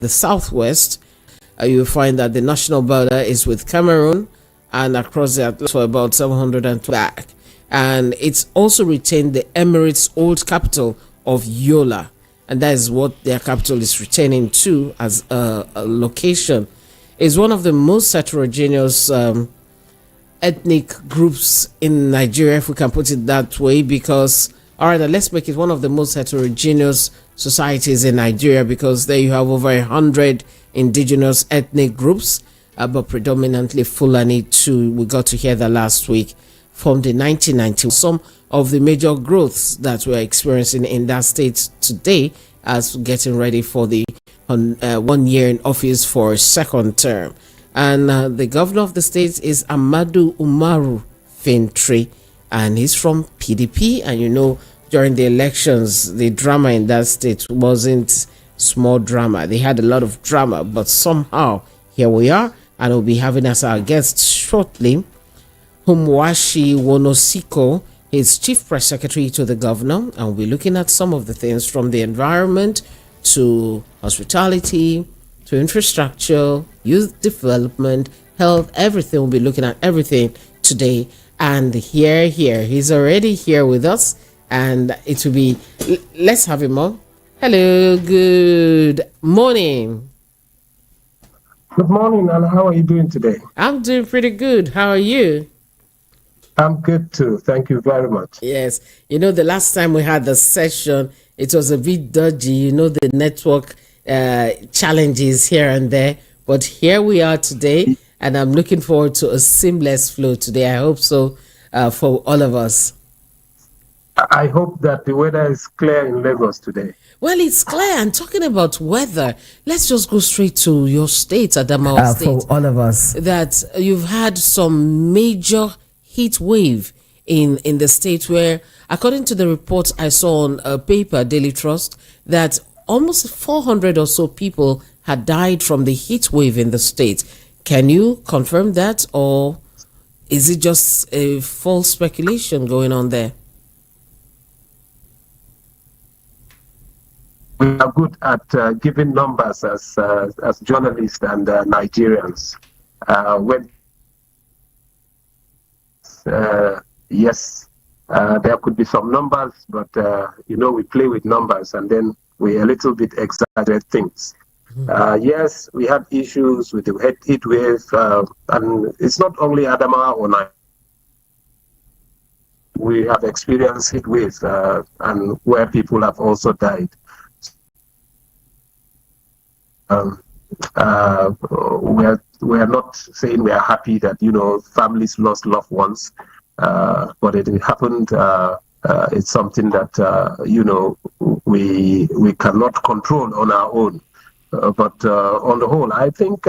the southwest. You'll find that the national border is with Cameroon and across the Atlantic for about 700 back. And it's also retained the Emirates' old capital of Yola. And that is what their capital is retaining to as a location. It's one of the most heterogeneous ethnic groups in Nigeria, if we can put it that way, because, all right, let's make it one of the most heterogeneous societies in Nigeria, because there you have over 100 indigenous ethnic groups, but predominantly Fulani too. We got to hear that last week, formed in 1990. Some of the major growths that we're experiencing in that state today as getting ready for the 1 year in office for a second term. And the governor of the state is Ahmadu Umaru Fintiri, and he's from PDP. And you know, during the elections, the drama in that state wasn't small drama. They had a lot of drama, but somehow here we are, and we'll be having as our guest shortly Humwashi Wonosiko, his chief press secretary to the governor, and we'll be looking at some of the things from the environment to hospitality to infrastructure, youth development, health, everything. We'll be looking at everything today. And he's already here with us, and it will be, let's have him on. Hello, good morning. Good morning, and how are you doing today? I'm doing pretty good. How are you? I'm good too. Thank you very much. Yes. You know, the last time we had the session, it was a bit dodgy. You know, the network challenges here and there. But here we are today, and I'm looking forward to a seamless flow today. I hope so for all of us. I hope that the weather is clear in Lagos today. Well, it's clear. And talking about weather, let's just go straight to your state, Adamawa State. For all of us. That you've had some major heat wave in the state where, according to the reports I saw on a paper, Daily Trust, that almost 400 or so people had died from the heat wave in the state. Can you confirm that, or is it just a false speculation going on there? We are good at giving numbers as journalists and Nigerians. Yes, there could be some numbers, but you know, we play with numbers and then we a little bit exaggerate things. Yes, we had issues with the heat wave, and it's not only Adamawa or Nigeria. We have experienced heat waves and where people have also died. We are not saying we are happy that, you know, families lost loved ones, but it happened. It's something that you know, we cannot control on our own. But on the whole, I think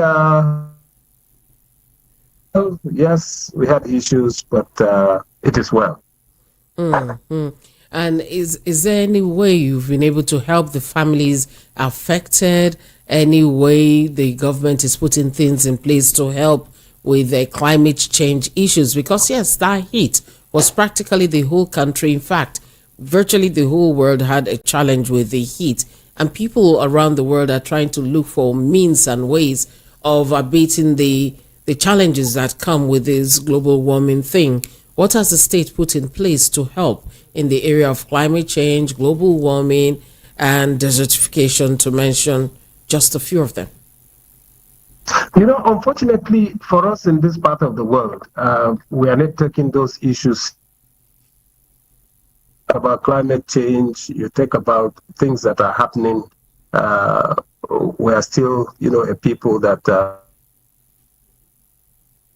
yes, we had issues, but it is well. Mm-hmm. And is there any way you've been able to help the families affected? Any way the government is putting things in place to help with the climate change issues? Because yes, that heat was practically the whole country. In fact, virtually the whole world had a challenge with the heat, and people around the world are trying to look for means and ways of abating the challenges that come with this global warming thing. What has the state put in place to help in the area of climate change, global warming, and desertification, to mention just a few of them? You know, unfortunately for us in this part of the world, we are not taking those issues about climate change. You think about things that are happening. We are still, you know, a people that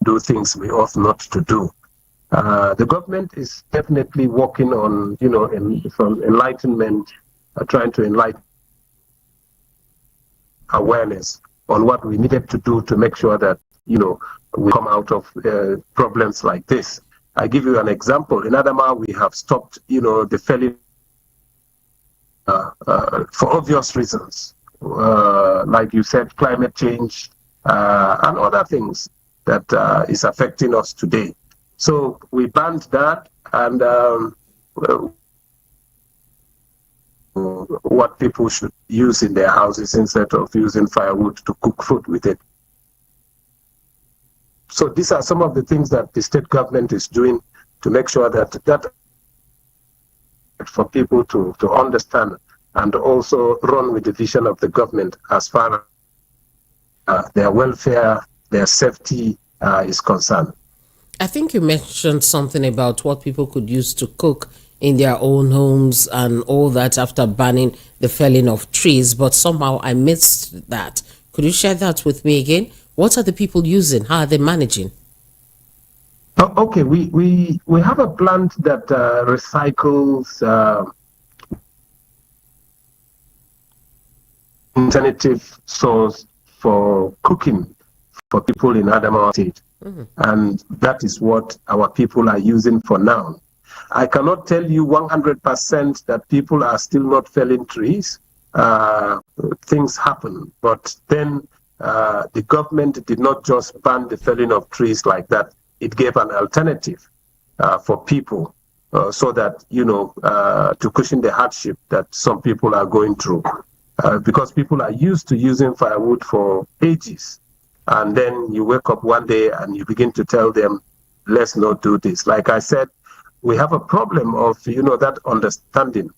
do things we ought not to do. The government is definitely working on, you know, from enlightenment, trying to enlighten awareness on what we needed to do to make sure that, you know, we come out of problems like this. I give you an example. In Adamawa, we have stopped, you know, the felling for obvious reasons, like you said, climate change and other things that is affecting us today. So we banned that, and what people should use in their houses instead of using firewood to cook food with it. So these are some of the things that the state government is doing to make sure that for people to understand and also run with the vision of the government as far as their welfare, their safety is concerned. I think you mentioned something about what people could use to cook in their own homes and all that after banning the felling of trees, but somehow I missed that. Could you share that with me again? What are the people using? How are they managing? Oh, okay, we have a plant that recycles alternative source for cooking for people in Adamawa State. And that is what our people are using for now. I cannot tell you 100% that people are still not felling trees. Things happen, but then the government did not just ban the felling of trees like that. It gave an alternative for people so that, to cushion the hardship that some people are going through. Because people are used to using firewood for ages. And then you wake up one day and you begin to tell them, let's not do this. Like I said, we have a problem of, that understanding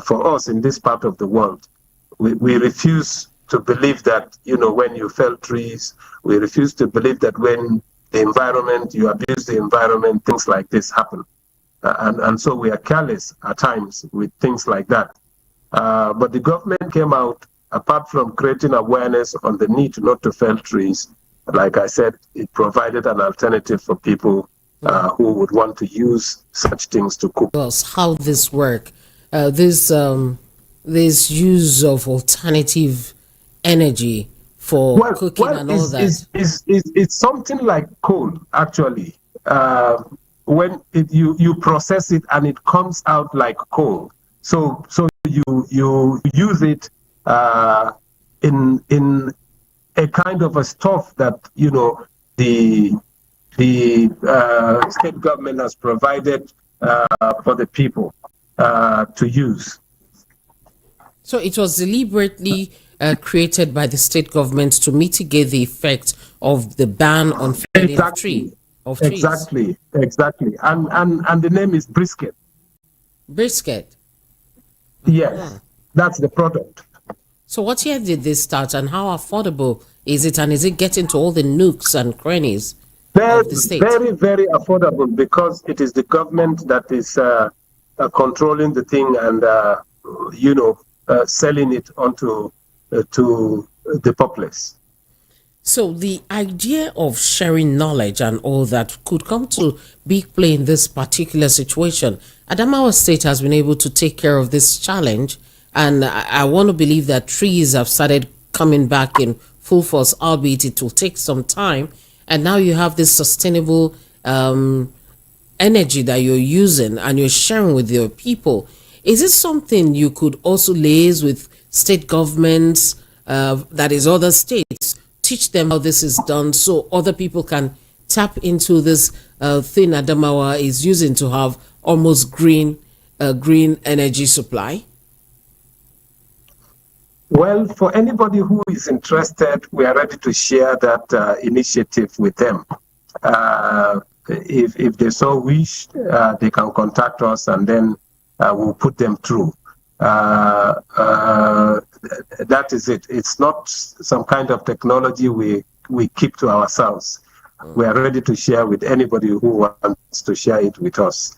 for us in this part of the world. We refuse to believe that, when you fell trees, we refuse to believe that when the environment, you abuse the environment, things like this happen. And so we are careless at times with things like that. But the government came out, apart from creating awareness on the need not to fell trees. Like I said, it provided an alternative for people who would want to use such things to cook. How this work, this use of alternative energy for cooking and all that. It's something like coal, actually. When you process it and it comes out like coal. So you use it in a kind of a stuff that the state government has provided for the people to use. So it was deliberately created by the state government to mitigate the effect of the ban on felling of trees. Exactly. And the name is brisket. Brisket. Yes, that's the product. So what year did this start and how affordable is it, and is it getting to all the nooks and crannies of the state? Very, very affordable because it is the government that is controlling the thing and, selling it onto to the populace. So the idea of sharing knowledge and all that could come to big play in this particular situation. Adamawa State has been able to take care of this challenge, and I want to believe that trees have started coming back in full force, albeit it will take some time. And now you have this sustainable energy that you're using and you're sharing with your people. Is this something you could also liaise with state governments, that is other states, teach them how this is done so other people can tap into this thing Adamawa is using to have almost green energy supply? Well, for anybody who is interested, we are ready to share that initiative with them. If they so wish, they can contact us and then we'll put them through. That is it. It's not some kind of technology we keep to ourselves. We are ready to share with anybody who wants to share it with us.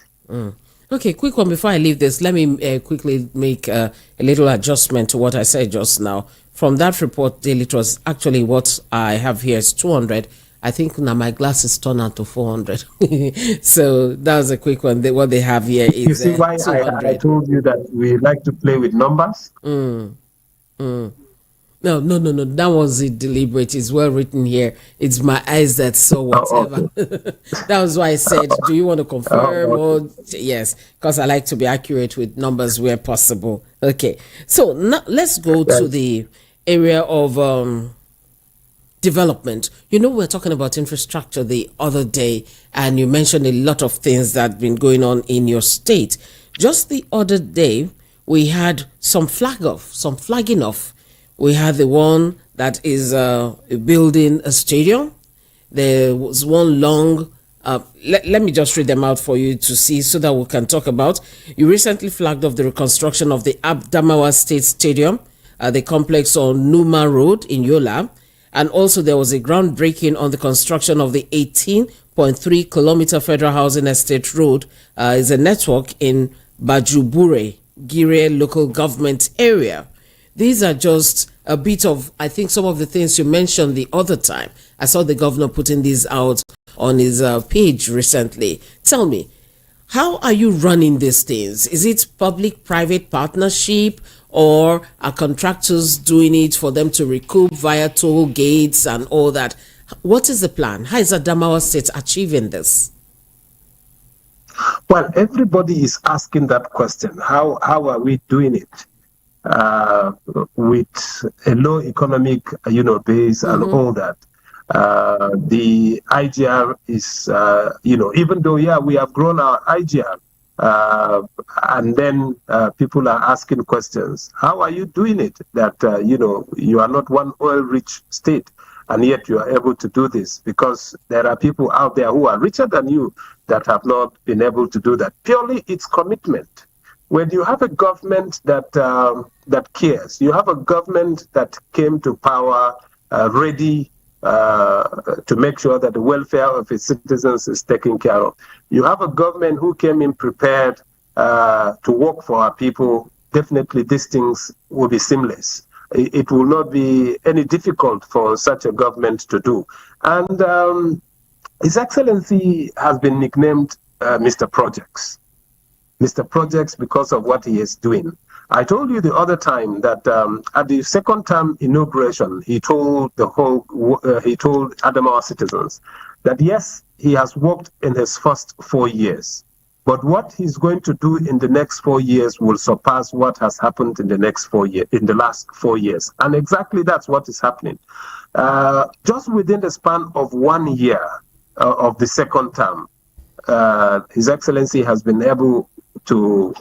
Okay, quick one before I leave this. Let me quickly make a little adjustment to what I said just now. From that report, it was actually what I have here is 200. I think now my glasses turn out to 400. So that was a quick one. What they have here is you see why I told you that we like to play with numbers? No. That was it deliberate. It's well written here. It's my eyes that saw whatever. Okay. That was why I said, do you want to confirm? Or yes, because I like to be accurate with numbers where possible. Okay. So now let's go to the area of development. We're talking about infrastructure the other day, and you mentioned a lot of things that have been going on in your state. Just the other day, we had some flagging off. We had the one that is building a stadium. There was one long, let me just read them out for you to see so that we can talk about. You recently flagged off the reconstruction of the Adamawa State Stadium, the complex on Numa Road in Yola. And also there was a groundbreaking on the construction of the 18.3 kilometer Federal Housing Estate Road, is a network in Bajubure, Gire local government area. These are just a bit of, I think, some of the things you mentioned the other time. I saw the governor putting these out on his page recently. Tell me, how are you running these things? Is it public-private partnership, or are contractors doing it for them to recoup via toll gates and all that? What is the plan? How is Adamawa State achieving this? Well, everybody is asking that question. How are we doing it? With a low economic, base and all that. The IGR is, even though, we have grown our IGR, and then people are asking questions. How are you doing it? That, you are not one oil-rich state, and yet you are able to do this, because there are people out there who are richer than you that have not been able to do that. Purely it's commitment. When you have a government that cares, you have a government that came to power ready to make sure that the welfare of its citizens is taken care of. You have a government who came in prepared to work for our people. Definitely these things will be seamless. It will not be any difficult for such a government to do. And His Excellency has been nicknamed Mr. Projects. Mr. Projects because of what he is doing. I told you the other time that at the second term inauguration, he told Adamawa citizens that yes, he has worked in his first 4 years, but what he's going to do in the next 4 years will surpass what has happened in the last 4 years. And exactly that's what is happening. Just within the span of 1 year of the second term, His Excellency has been able to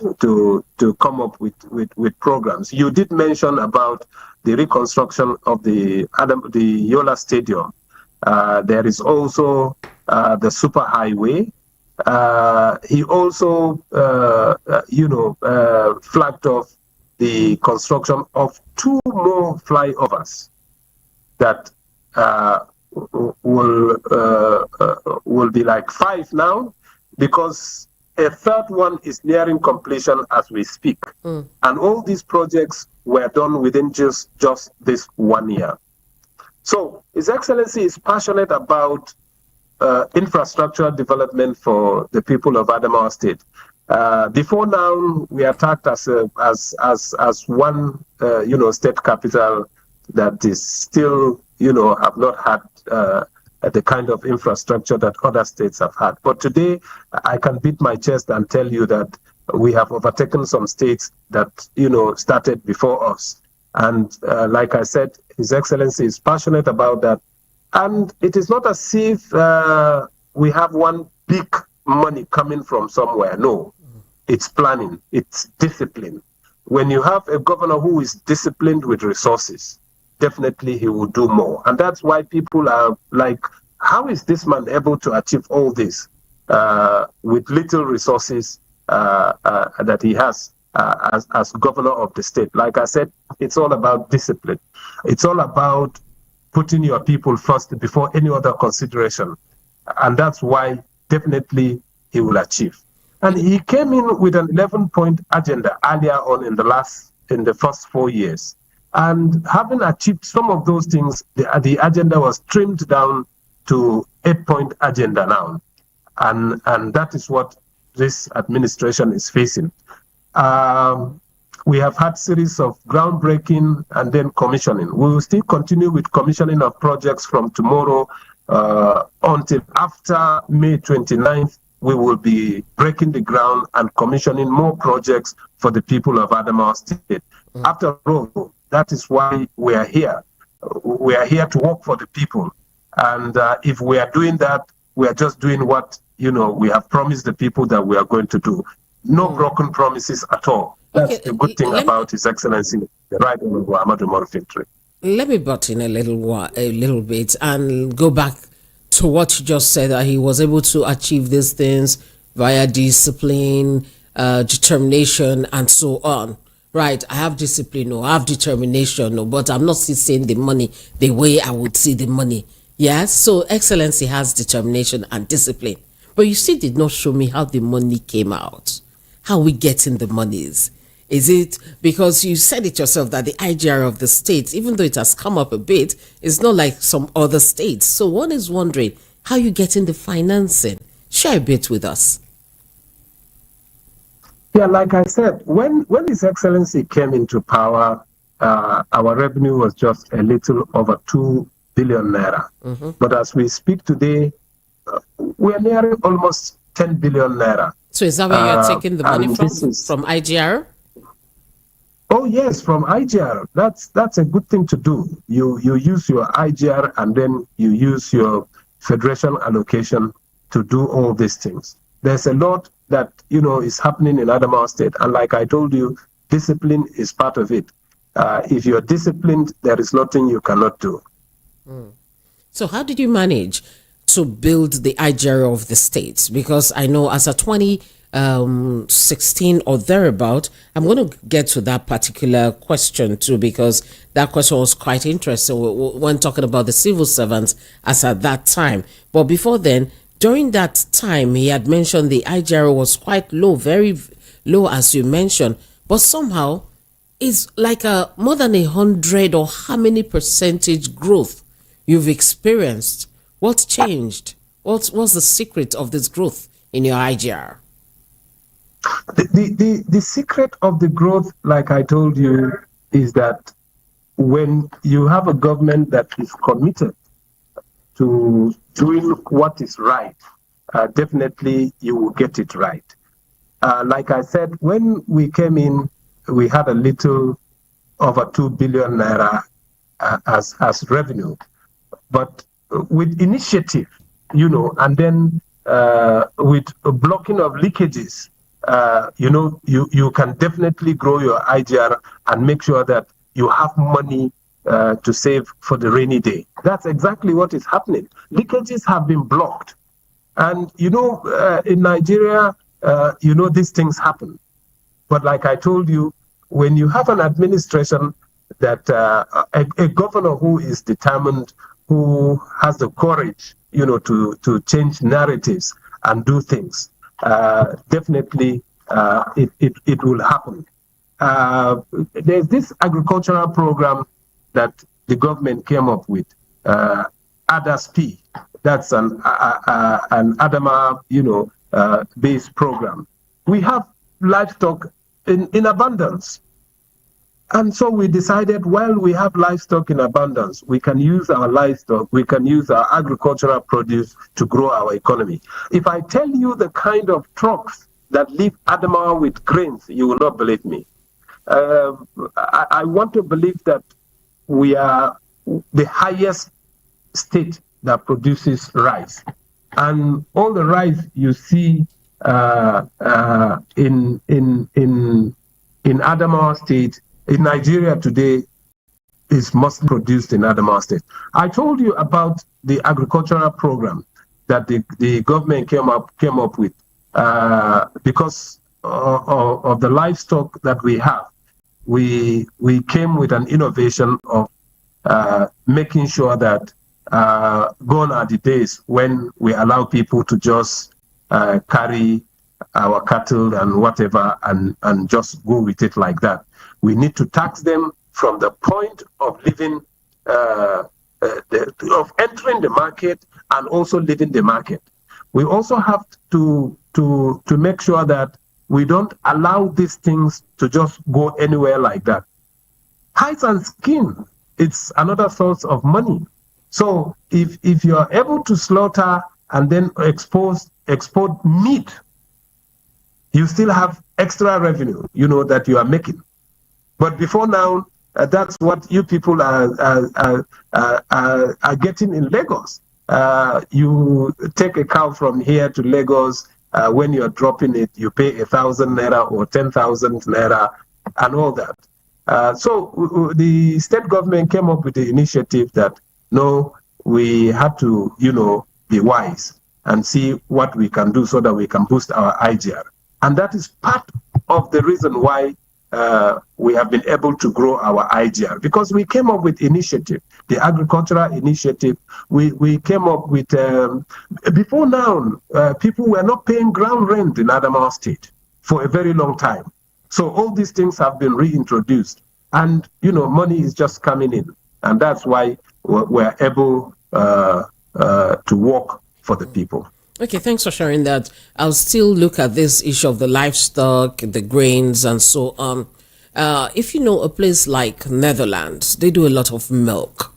come up with programs. You did mention about the reconstruction of the Yola Stadium. There is also the superhighway. He also, flagged off the construction of 2 more flyovers that will be like 5 now, because a third one is nearing completion as we speak. And all these projects were done within just this 1 year. So His Excellency is passionate about infrastructure development for the people of Adamawa State. Before now, we are tagged as one state capital that is still have not had the kind of infrastructure that other states have had. But today, I can beat my chest and tell you that we have overtaken some states that, started before us. And like I said, His Excellency is passionate about that. And it is not as if we have one big money coming from somewhere. No, it's planning, it's discipline. When you have a governor who is disciplined with resources, definitely he will do more. And that's why people are like, how is this man able to achieve all this with little resources that he has as governor of the state? Like I said, it's all about discipline. It's all about putting your people first before any other consideration. And that's why definitely he will achieve. And he came in with an 11-point agenda earlier on in the first 4 years. And having achieved some of those things, the agenda was trimmed down to 8-point agenda now. And that is what this administration is facing. We have had series of groundbreaking and then commissioning. We will still continue with commissioning of projects from tomorrow until after May 29th. We will be breaking the ground and commissioning more projects for the people of Adamawa State. After all, that is why we are here. We are here to work for the people. And if we are doing that, we are just doing what we have promised the people that we are going to do. No broken promises at all. That's Okay, the good thing about His Excellency, the Right Honorable Ahmadu Fintiri. Let me butt in a little bit and go back to what you just said, that he was able to achieve these things via discipline, determination, and so on. Right, I have discipline, or I have determination, no, but I'm not still seeing the money the way I would see the money. Yes, so Excellency has determination and discipline, but you still did not show me how the money came out. How we getting the monies? Is it because you said it yourself that the IGR of the states, even though it has come up a bit, is not like some other states? So one is wondering how you getting the financing. Share a bit with us. Yeah, like I said, when His Excellency came into power, our revenue was just a little over 2 billion naira. But as we speak today, we are nearing almost 10 billion naira. So is that where you're taking the money from IGR? Oh yes, from IGR. That's a good thing to do. You use your IGR and then you use your federation allocation to do all these things. There's a lot that is happening in Adamawa State, and like I told you, discipline is part of it. If you're disciplined, there is nothing you cannot do. So how did you manage to build the IGR of the states? Because I know as a 2016 or thereabout, I'm going to get to that particular question too, because that question was quite interesting when talking about the civil servants as at that time. But before then, during that time, he had mentioned the IGR was quite low, very low, as you mentioned, but somehow it's like a more than 100 or how many percentage growth you've experienced. What's changed? What's the secret of this growth in your IGR? The secret of the growth, like I told you, is that when you have a government that is committed to doing what is right, definitely you will get it right. Like I said, when we came in, we had a little over 2 billion naira as revenue. But with initiative, and then with a blocking of leakages, you can definitely grow your IGR and make sure that you have money to save for the rainy day. That's exactly what is happening. Leakages have been blocked. And, in Nigeria, these things happen. But like I told you, when you have an administration that a governor who is determined, who has the courage, to change narratives and do things, definitely it will happen. There's this agricultural program that the government came up with, ADASP. That's an Adamawa, based program. We have livestock in abundance. And so we decided, while we have livestock in abundance, we can use our livestock, we can use our agricultural produce to grow our economy. If I tell you the kind of trucks that leave Adamawa with grains, you will not believe me. I want to believe that we are the highest state that produces rice. And all the rice you see in Adamawa State, in Nigeria today, is mostly produced in Adamawa State. I told you about the agricultural program that the government came up with because of the livestock that we have. We came with an innovation of making sure that gone are the days when we allow people to just carry our cattle and whatever and just go with it like that. We need to tax them from the point of living, of entering the market and also leaving the market. We also have to make sure that we don't allow these things to just go anywhere like that. Hides and skin, it's another source of money. So if you're able to slaughter and then export meat, you still have extra revenue, that you are making. But before now, that's what you people are getting in Lagos. You take a cow from here to Lagos, when you're dropping it, you pay 1,000 naira or 10,000 naira and all that. So the state government came up with the initiative that, no, we had to, be wise and see what we can do so that we can boost our IGR. And that is part of the reason why we have been able to grow our IGR, because we came up with initiative, the agricultural initiative. We came up with, before now, people were not paying ground rent in Adamawa State for a very long time. So all these things have been reintroduced, and money is just coming in, and that's why we're able to work for the people. Okay, thanks for sharing that. I'll still look at this issue of the livestock, the grains, and so on. If you know a place like Netherlands, they do a lot of milk,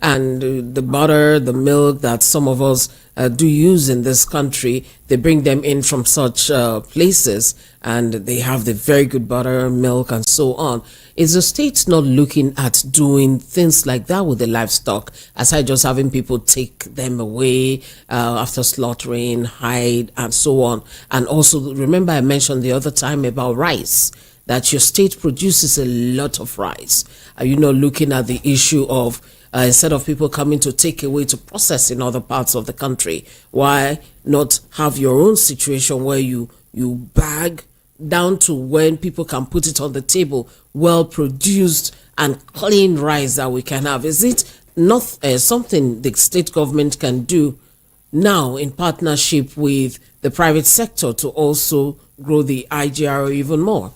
and the butter, the milk that some of us do use in this country, they bring them in from such places, and they have the very good butter, milk, and so on. Is the state not looking at doing things like that with the livestock, aside just having people take them away after slaughtering, hide, and so on? And also, remember I mentioned the other time about rice, that your state produces a lot of rice. Are you not looking at the issue of instead of people coming to take away to process in other parts of the country, why not have your own situation where you bag down to when people can put it on the table, well produced and clean rice that we can have? Is it not something the state government can do now in partnership with the private sector to also grow the IGR even more?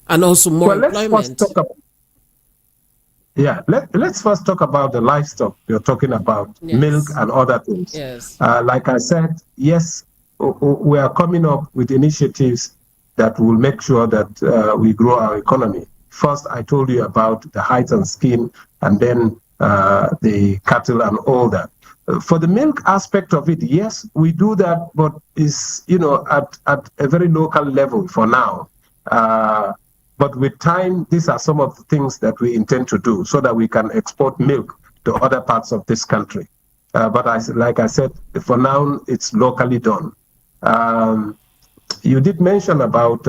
And also more employment. Let's first talk about the livestock you're talking about, yes. Milk and other things. Yes. Like I said, yes, we are coming up with initiatives that will make sure that we grow our economy. First, I told you about the hides and skin, and then the cattle and all that. For the milk aspect of it, yes, we do that, but it's at a very local level for now. But with time, these are some of the things that we intend to do so that we can export milk to other parts of this country. But like I said, for now, it's locally done. You did mention about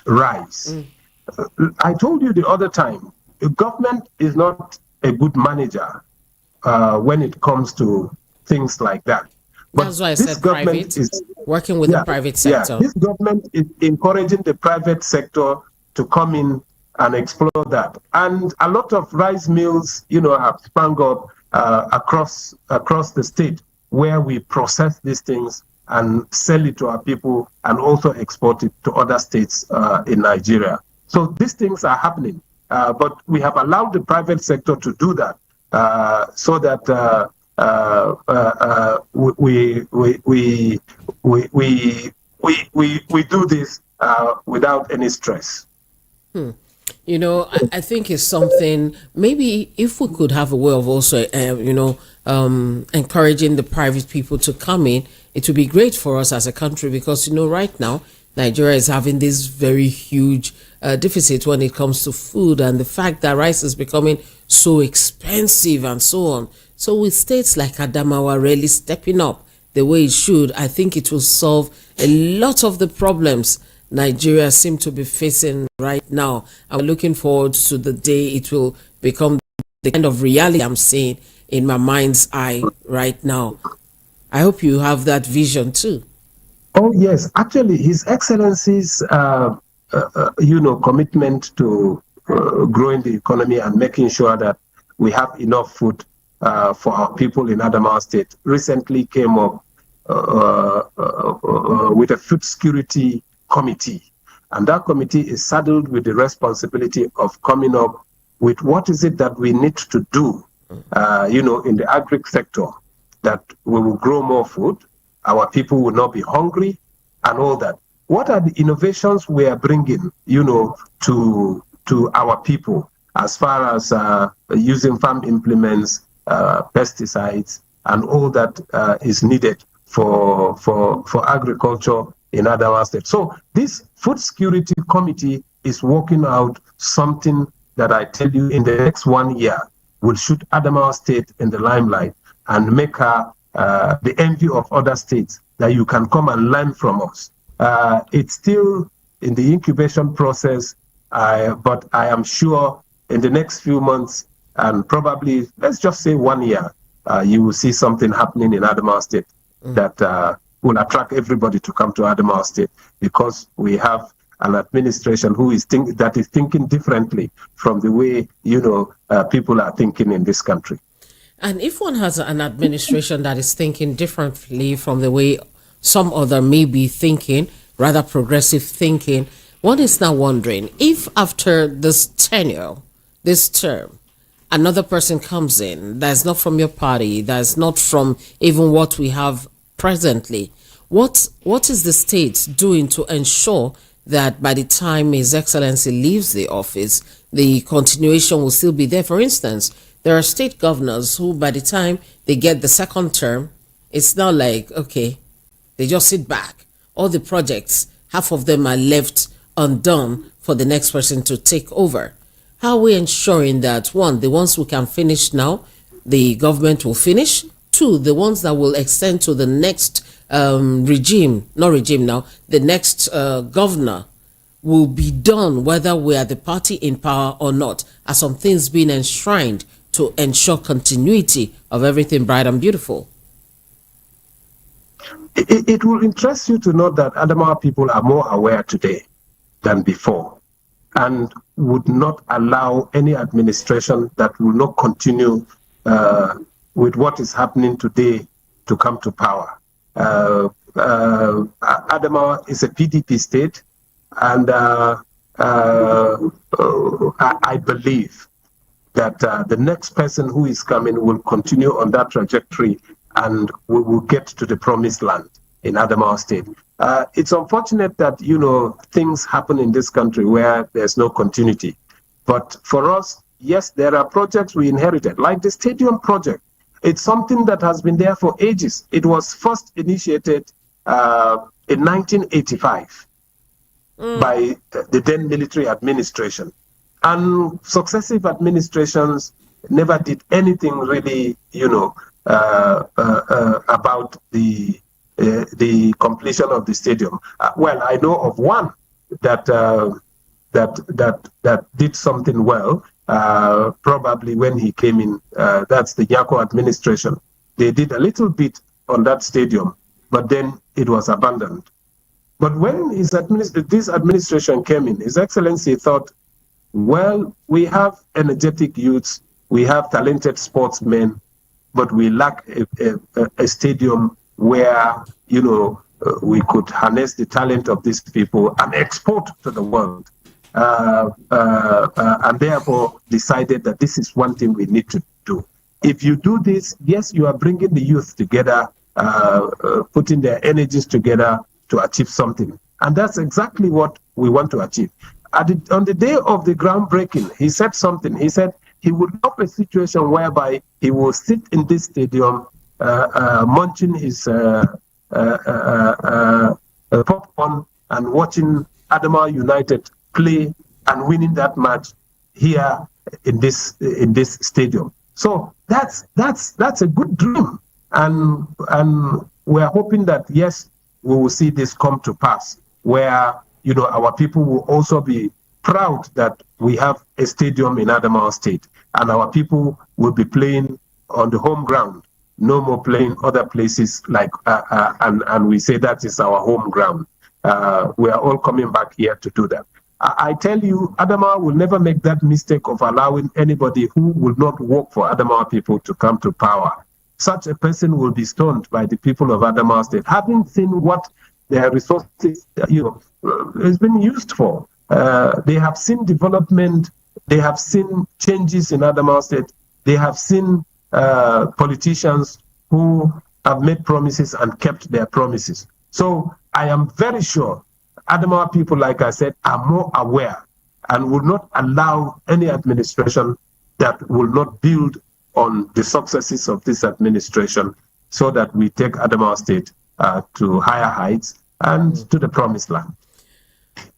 rice. I told you the other time, the government is not a good manager when it comes to things like that. But that's why I said private, working with the private sector. Yeah, this government is encouraging the private sector to come in and explore that. And a lot of rice mills, have sprung up across the state where we process these things and sell it to our people and also export it to other states in Nigeria. So these things are happening, but we have allowed the private sector to do that so that we do this without any stress. I think it's something, maybe if we could have a way of also, encouraging the private people to come in, it would be great for us as a country, because, right now, Nigeria is having this very huge deficit when it comes to food, and the fact that rice is becoming so expensive and so on. So with states like Adamawa really stepping up the way it should, I think it will solve a lot of the problems Nigeria seem to be facing right now. I'm looking forward to the day it will become the kind of reality I'm seeing in my mind's eye right now. I hope you have that vision too. Oh yes, actually, His Excellency's commitment to growing the economy and making sure that we have enough food for our people in Adamawa State recently came up with a food security committee, and that committee is saddled with the responsibility of coming up with what is it that we need to do, in the agri sector, that we will grow more food, our people will not be hungry, and all that. What are the innovations we are bringing, to our people as far as using farm implements, pesticides, and all that is needed for agriculture in Adamawa State. So this food security committee is working out something that I tell you in the next 1 year will shoot Adamawa State in the limelight and make her the envy of other states, that you can come and learn from us. It's still in the incubation process, but I am sure in the next few months, and probably, let's just say 1 year, you will see something happening in Adamawa State that will attract everybody to come to Adamawa State, because we have an administration that is thinking differently from the way people are thinking in this country. And if one has an administration that is thinking differently from the way some other may be thinking, rather progressive thinking, one is now wondering if after this tenure, this term, another person comes in that's not from your party, that's not from even what we have presently, what is the state doing to ensure that by the time His Excellency leaves the office, the continuation will still be there? For instance, there are state governors who, by the time they get the second term, it's not like, okay, they just sit back. All the projects, half of them are left undone for the next person to take over. How are we ensuring that, one, the ones who can finish now, the government will finish? Two, the ones that will extend to the next the next governor will be done whether we are the party in power or not? Are some things being enshrined to ensure continuity of everything bright and beautiful? It will interest you to know that Adamawa people are more aware today than before, and would not allow any administration that will not continue with what is happening today to come to power. Adamawa is a PDP state, and I believe that the next person who is coming will continue on that trajectory, and we will get to the promised land in Adamawa State. It's unfortunate that, things happen in this country where there's no continuity. But for us, yes, there are projects we inherited, like the stadium project. It's something that has been there for ages. It was first initiated in 1985 by the then military administration. And successive administrations never did anything really, about the completion of the stadium. Well, I know of one that did something well. Probably when he came in, that's the Yako administration. They did a little bit on that stadium, but then it was abandoned. But when this administration came in, His Excellency thought, well, we have energetic youths, we have talented sportsmen, but we lack a stadium where, we could harness the talent of these people and export to the world. And therefore decided that this is one thing we need to do. If you do this, yes, you are bringing the youth together, putting their energies together to achieve something. And that's exactly what we want to achieve. On the day of the groundbreaking, he said something. He said he would love a situation whereby he will sit in this stadium munching his popcorn and watching Adamawa United play and winning that match here in this stadium. So that's a good dream, and we're hoping that, yes, we will see this come to pass, where our people will also be proud that we have a stadium in Adamawa State, and our people will be playing on the home ground, no more playing other places like and we say that is our home ground. We are all coming back here to do that. I tell you, Adamawa will never make that mistake of allowing anybody who will not work for Adamawa people to come to power. Such a person will be stoned by the people of Adamawa State, having seen what their resources, has been used for. They have seen development. They have seen changes in Adamawa State. They have seen politicians who have made promises and kept their promises. So I am very sure Adamawa people, like I said, are more aware and will not allow any administration that will not build on the successes of this administration, so that we take Adamawa State to higher heights and to the promised land.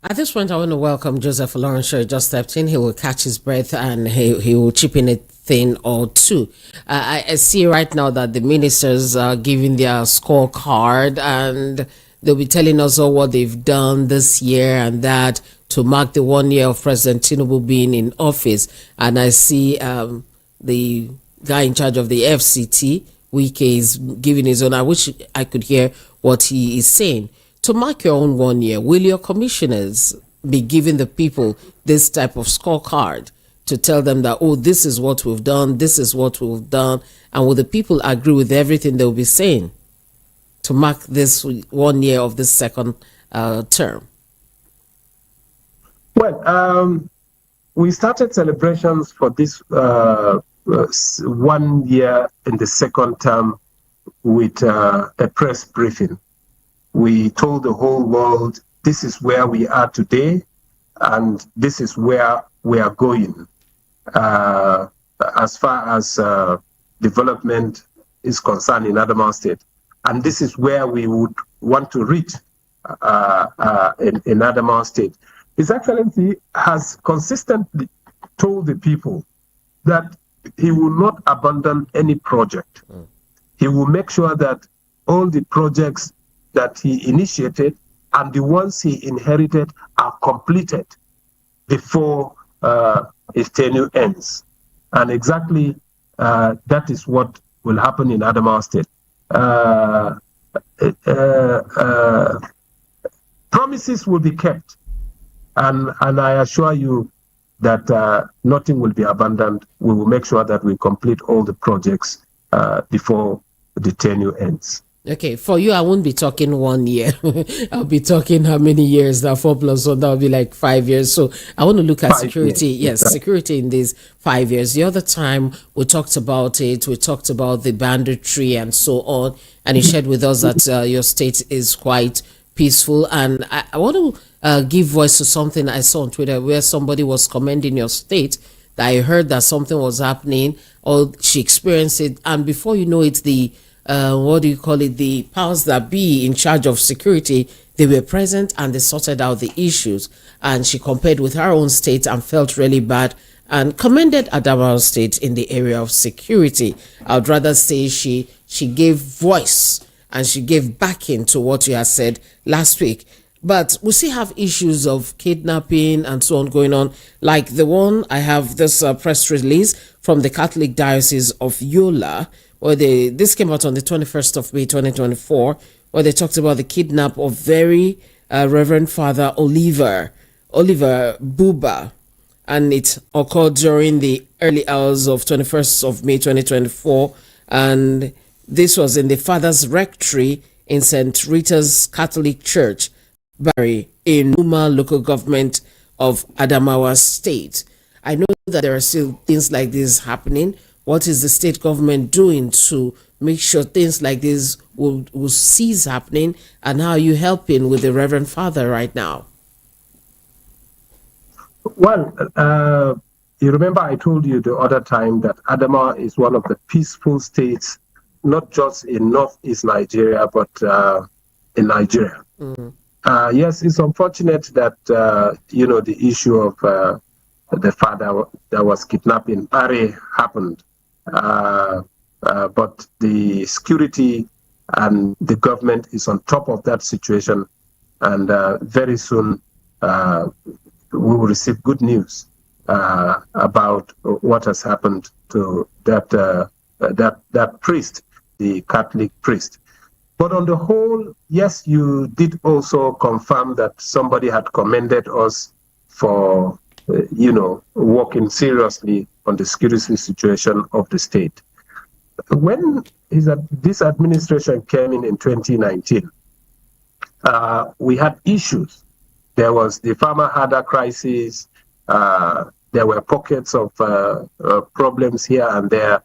At this point, I want to welcome Joseph Lawrence. Just stepped in. He will catch his breath and he will chip in thing or two. I see right now that the ministers are giving their scorecard, and they'll be telling us all what they've done this year and that to mark the 1 year of President Tinubu being in office. And I see the guy in charge of the FCT, Wike, is giving his own. I wish I could hear what he is saying. To mark your own 1 year, will your commissioners be giving the people this type of scorecard to tell them that, oh, this is what we've done, this is what we've done, and will the people agree with everything they'll be saying to mark this 1 year of this second term? Well, we started celebrations for this 1 year in the second term with a press briefing. We told the whole world, this is where we are today, and this is where we are going. As far as development is concerned in Adamawa State. And this is where we would want to reach in Adamawa State. His Excellency has consistently told the people that he will not abandon any project. He will make sure that all the projects that he initiated and the ones he inherited are completed before his tenure ends. And exactly that is what will happen in Adamawa State. Promises will be kept, and I assure you that nothing will be abandoned. We will make sure that we complete all the projects before the tenure ends. Okay, for you, I won't be talking 1 year. I'll be talking how many years now? 4 plus 1, that'll be like 5 years. So I want to look at security. Yes, security in these 5 years. The other time we talked about it, we talked about the banditry and so on. And you shared with us that your state is quite peaceful. And I want to give voice to something I saw on Twitter where somebody was commending your state, that I heard that something was happening or she experienced it. And before you know it, the the powers that be in charge of security, they were present and they sorted out the issues. And she compared with her own state and felt really bad and commended Adamawa State in the area of security. I would rather say she gave voice and she gave backing to what you had said last week. But we still have issues of kidnapping and so on going on, like the one I have this press release from the Catholic Diocese of Yola, where this came out on the 21st of May 2024, where they talked about the kidnap of very Reverend Father Oliver Buba, and it occurred during the early hours of 21st of May 2024, and this was in the Father's Rectory in St. Rita's Catholic Church, Barry, in Numa local government of Adamawa State. I know that there are still things like this happening. What is the state government doing to make sure things like this will cease happening? And how are you helping with the Reverend Father right now? Well, you remember I told you the other time that Adamawa is one of the peaceful states, not just in northeast Nigeria, but in Nigeria. Yes, it's unfortunate that, the issue of the father that was kidnapped in Pare happened. But the security and the government is on top of that situation, and very soon we will receive good news about what has happened to that priest, the Catholic priest. But on the whole, yes, you did also confirm that somebody had commended us for working seriously on the security situation of the state. When this administration came in 2019, we had issues. There was the farmer harder crisis. There were pockets of problems here and there,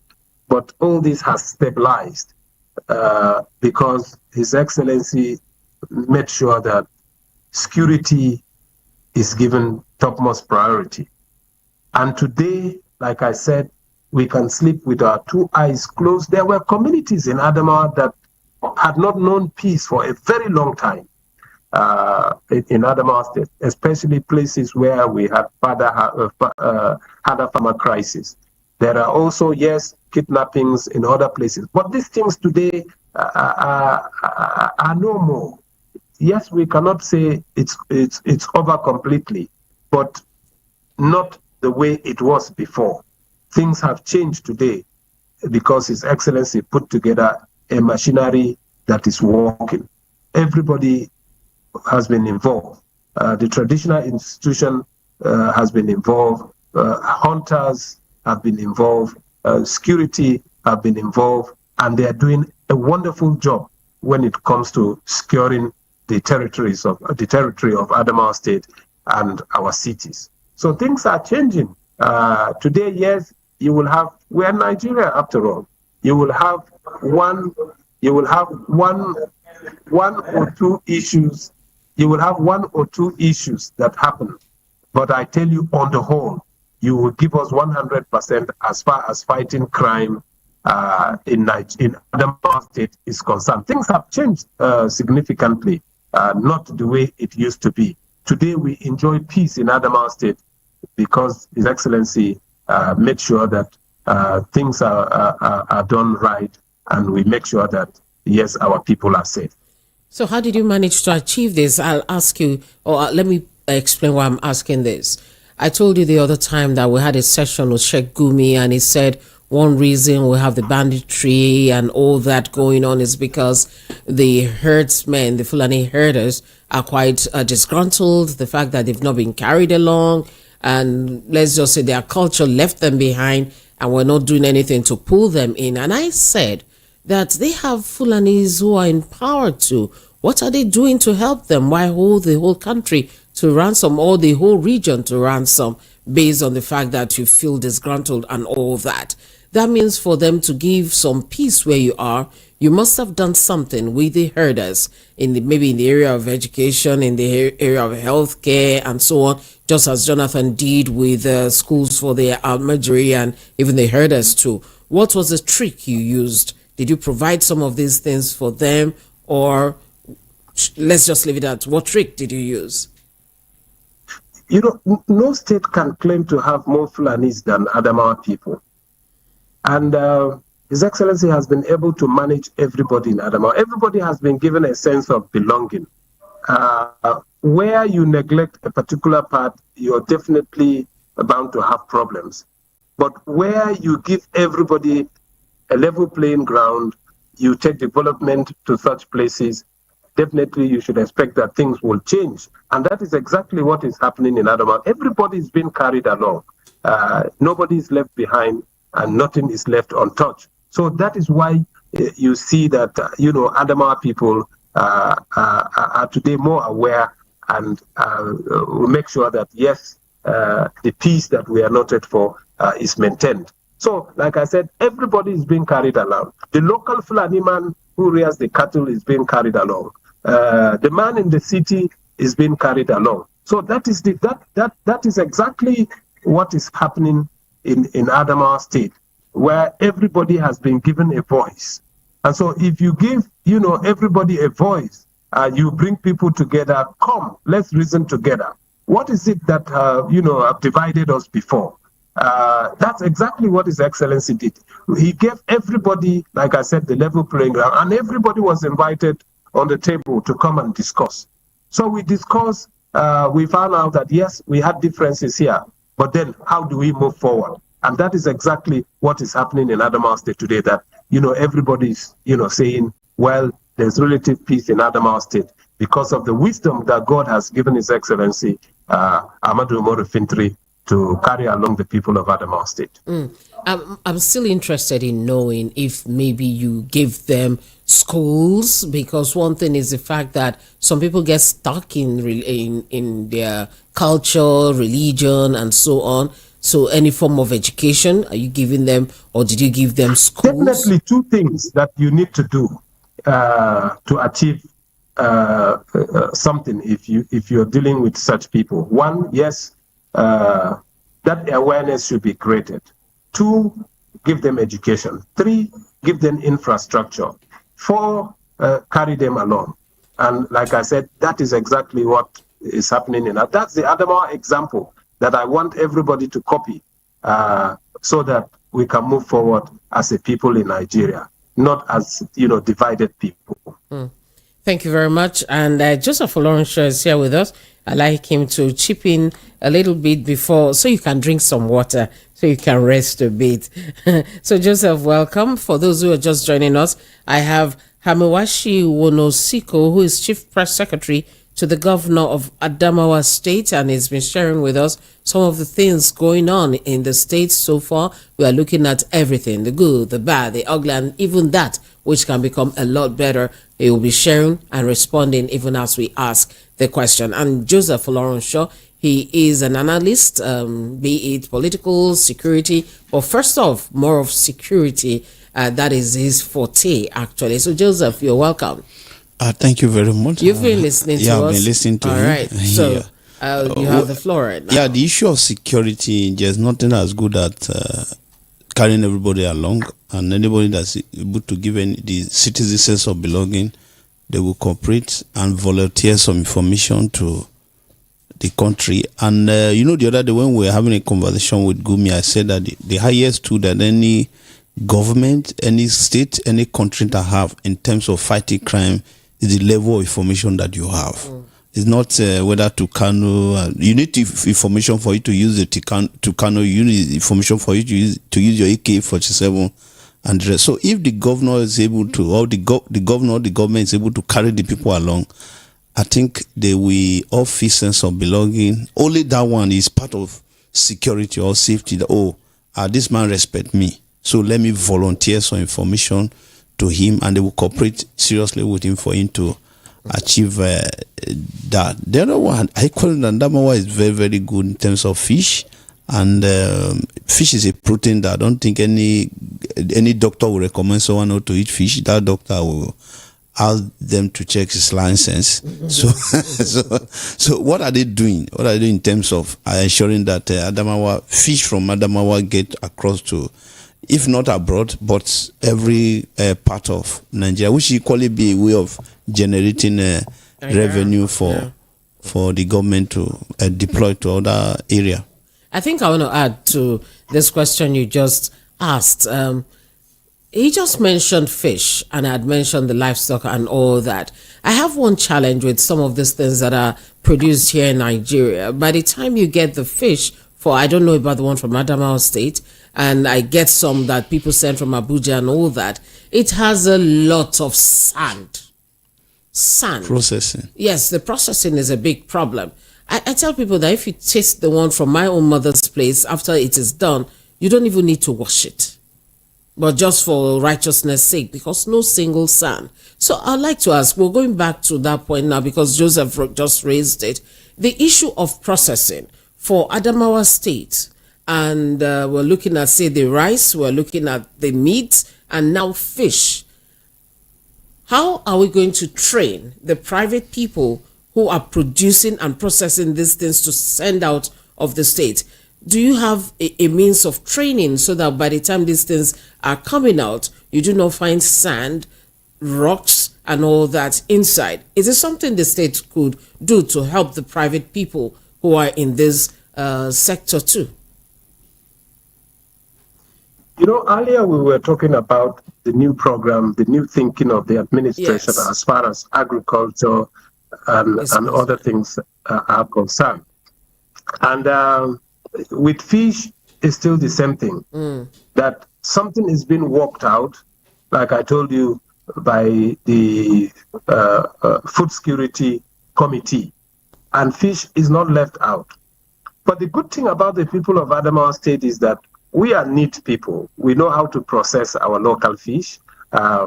but all this has stabilized because His Excellency made sure that security is given topmost priority. And today, like I said, we can sleep with our two eyes closed. There were communities in Adamawa that had not known peace for a very long time in Adamawa State, especially places where we had had a farmer crisis. There are also, yes, kidnappings in other places. But these things today are no more. Yes, we cannot say it's over completely, but not the way it was before. Things have changed today because His Excellency put together a machinery that is working. Everybody has been involved. The traditional institution has been involved. Hunters have been involved. Security have been involved, and they are doing a wonderful job when it comes to securing the territory of Adamawa State and our cities. So things are changing. Today, yes, you will have. We are Nigeria after all. You will have one or two issues. You will have one or two issues that happen. But I tell you, on the whole, you will give us 100% as far as fighting crime in Adamawa State is concerned. Things have changed significantly, not the way it used to be. Today, we enjoy peace in Adamawa State because His Excellency made sure that things are done right, and we make sure that, yes, our people are safe. So how did you manage to achieve this? I'll ask you, or let me explain why I'm asking this. I told you the other time that we had a session with Sheikh Gumi, and he said one reason we have the banditry and all that going on is because the herdsmen, the Fulani herders, are quite disgruntled. The fact that they've not been carried along, and let's just say their culture left them behind, and we're not doing anything to pull them in. And I said that they have Fulanis who are in power too. What are they doing to help them? Why hold the whole country to ransom, or the whole region to ransom, based on the fact that you feel disgruntled and all that? That means for them to give some peace where you are, you must have done something with the herders, maybe in the area of education, in the area of healthcare, and so on, just as Jonathan did with schools for the Almajiri and even the herders too. What was the trick you used? Did you provide some of these things for them, or let's just leave it at what trick did you use? You know, no state can claim to have more Fulanis than Adamawa people. And His Excellency has been able to manage everybody in Adamawa. Everybody has been given a sense of belonging. Where you neglect a particular part, you're definitely bound to have problems. But where you give everybody a level playing ground, you take development to such places, definitely you should expect that things will change. And that is exactly what is happening in Adamawa. Everybody is being carried along. Nobody is left behind, and nothing is left untouched. So that is why you see that, Adamawa people are today more aware, and will make sure that, yes, the peace that we are noted for is maintained. So, like I said, everybody is being carried along. The local Fulani man who rears the cattle is being carried along. The man in the city is being carried along. So that is exactly what is happening in Adamawa State, where everybody has been given a voice. And so if you give, everybody a voice, you bring people together, come, let's reason together. What is it that, have divided us before? That's exactly what His Excellency did. He gave everybody, like I said, the level playing ground, and everybody was invited on the table to come and discuss. So we discussed, we found out that, yes, we had differences here, but then how do we move forward? And that is exactly what is happening in Adamawa State today, that, everybody's, saying, well, there's relative peace in Adamawa State because of the wisdom that God has given His Excellency, Ahmadu Fintiri, to carry along the people of Adamawa State. I'm still interested in knowing if maybe you give them schools, because one thing is the fact that some people get stuck in their culture, religion, and so on. So any form of education, are you giving them, or did you give them schools? Definitely two things that you need to do to achieve something if you're dealing with such people. One, yes, that awareness should be created. Two, give them education. Three, give them infrastructure. Four, carry them along. And like I said, that is exactly what is happening in that. That's the Adamawa example that I want everybody to copy, so that we can move forward as a people in Nigeria, not as, divided people. Thank you very much. And Joseph Lawrence is here with us. I'd like him to chip in a little bit before, so you can drink some water, so you can rest a bit. So Joseph, welcome. For those who are just joining us, I have Hamiwashi Wonosiko, who is Chief Press Secretary to the Governor of Adamawa State, and he's been sharing with us some of the things going on in the state so far. We are looking at everything, the good, the bad, the ugly, and even that which can become a lot better. He will be sharing and responding even as we ask the question. And Joseph Lawrence, he is an analyst, be it political, security, but first off, more of security. That is his forte, actually. So, Joseph, you're welcome. Thank you very much. You've been listening to us. Yeah, I've been listening to All him. right. So, you have the floor right now. Yeah, the issue of security, there's nothing as good at carrying everybody along, and anybody that's able to give the citizens sense of belonging, they will cooperate and volunteer some information to the country. And the other day when we were having a conversation with Gumi, I said that the highest tool that any government, any state, any country that have in terms of fighting crime is the level of information that you have. It's not whether Tucano. You need information for you to use the Tucano. You need information for you to use your AK-47 and the rest. So if the governor is able to, or the government is able to carry the people along, I think they will all feel sense of belonging. Only that one is part of security or safety. That, this man respect me, so let me volunteer some information to him, and they will cooperate seriously with him for him to achieve that. The other one, I call it Adamawa, is very, very good in terms of fish. And fish is a protein that I don't think any doctor will recommend someone not to eat fish. That doctor will ask them to check his license. So what are they doing? What are they doing in terms of ensuring that fish from Adamawa get across to, if not abroad, but every part of Nigeria, which equally be a way of generating revenue for the government to deploy to other area. I think I want to add to this question you just asked. He just mentioned fish, and I had mentioned the livestock and all that. I have one challenge with some of these things that are produced here in Nigeria. By the time you get the fish, I don't know about the one from Adamawa State, and I get some that people send from Abuja and all that, it has a lot of sand. Processing. Yes, the processing is a big problem. I tell people that if you taste the one from my own mother's place after it is done, you don't even need to wash it, but just for righteousness' sake, because no single sand. So I'd like to ask, we're going back to that point now because Joseph just raised it, the issue of processing for Adamawa State, and we're looking at, say, the rice, we're looking at the meat, and now fish. How are we going to train the private people who are producing and processing these things to send out of the state? Do you have a means of training so that by the time these things are coming out, you do not find sand, rocks, and all that inside? Is it something the state could do to help the private people who are in this sector too? Earlier we were talking about the new program, the new thinking of the administration as far as agriculture and other things are concerned. And with fish, it's still the same thing. That something is being worked out, like I told you, by the Food Security Committee, and fish is not left out. But the good thing about the people of Adamawa State is that we are neat people. We know how to process our local fish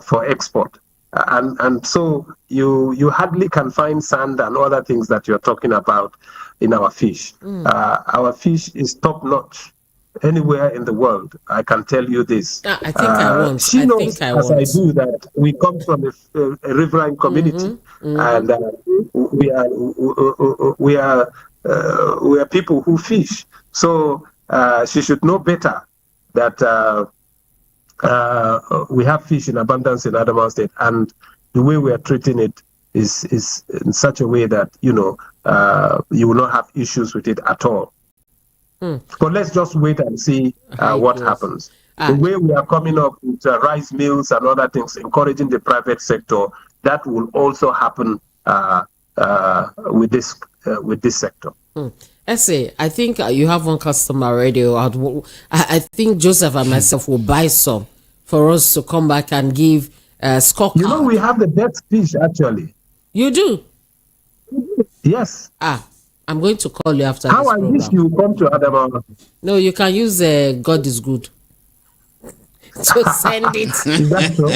for export. And so you hardly can find sand and other things that you're talking about in our fish. Our fish is top notch anywhere in the world. I can tell you this. I think I won't. She knows, as I do, that we come from a riverine community, and we are people who fish. So she should know better that we have fish in abundance in Adamawa State, and the way we are treating it is in such a way that you will not have issues with it at all. But let's just wait and see what happens. The way we are coming up with rice mills and other things, encouraging the private sector, that will also happen with this sector. Essay, I think you have one customer already. I think Joseph and myself will buy some for us to come back and give scorecard. You know, we have the best fish, actually. You do? Yes. I'm going to call you after How this I program. wish you come to Adamawa. No, you can use God is good to send it. Is that so?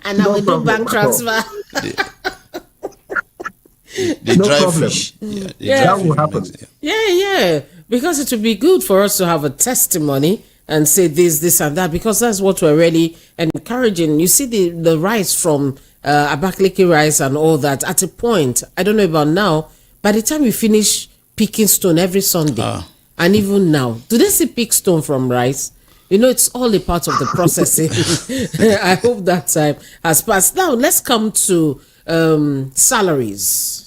And I will do bank transfer. The No dry problem. fish. That will happen. Yeah. Because it would be good for us to have a testimony and say this, and that, because that's what we're really encouraging. You see the rice from Abakaliki rice and all that, at a point, I don't know about now, by the time you finish picking stone every Sunday, and even now, do they see pick stone from rice? You know, it's all a part of the processing. I hope that time has passed. Now, let's come to salaries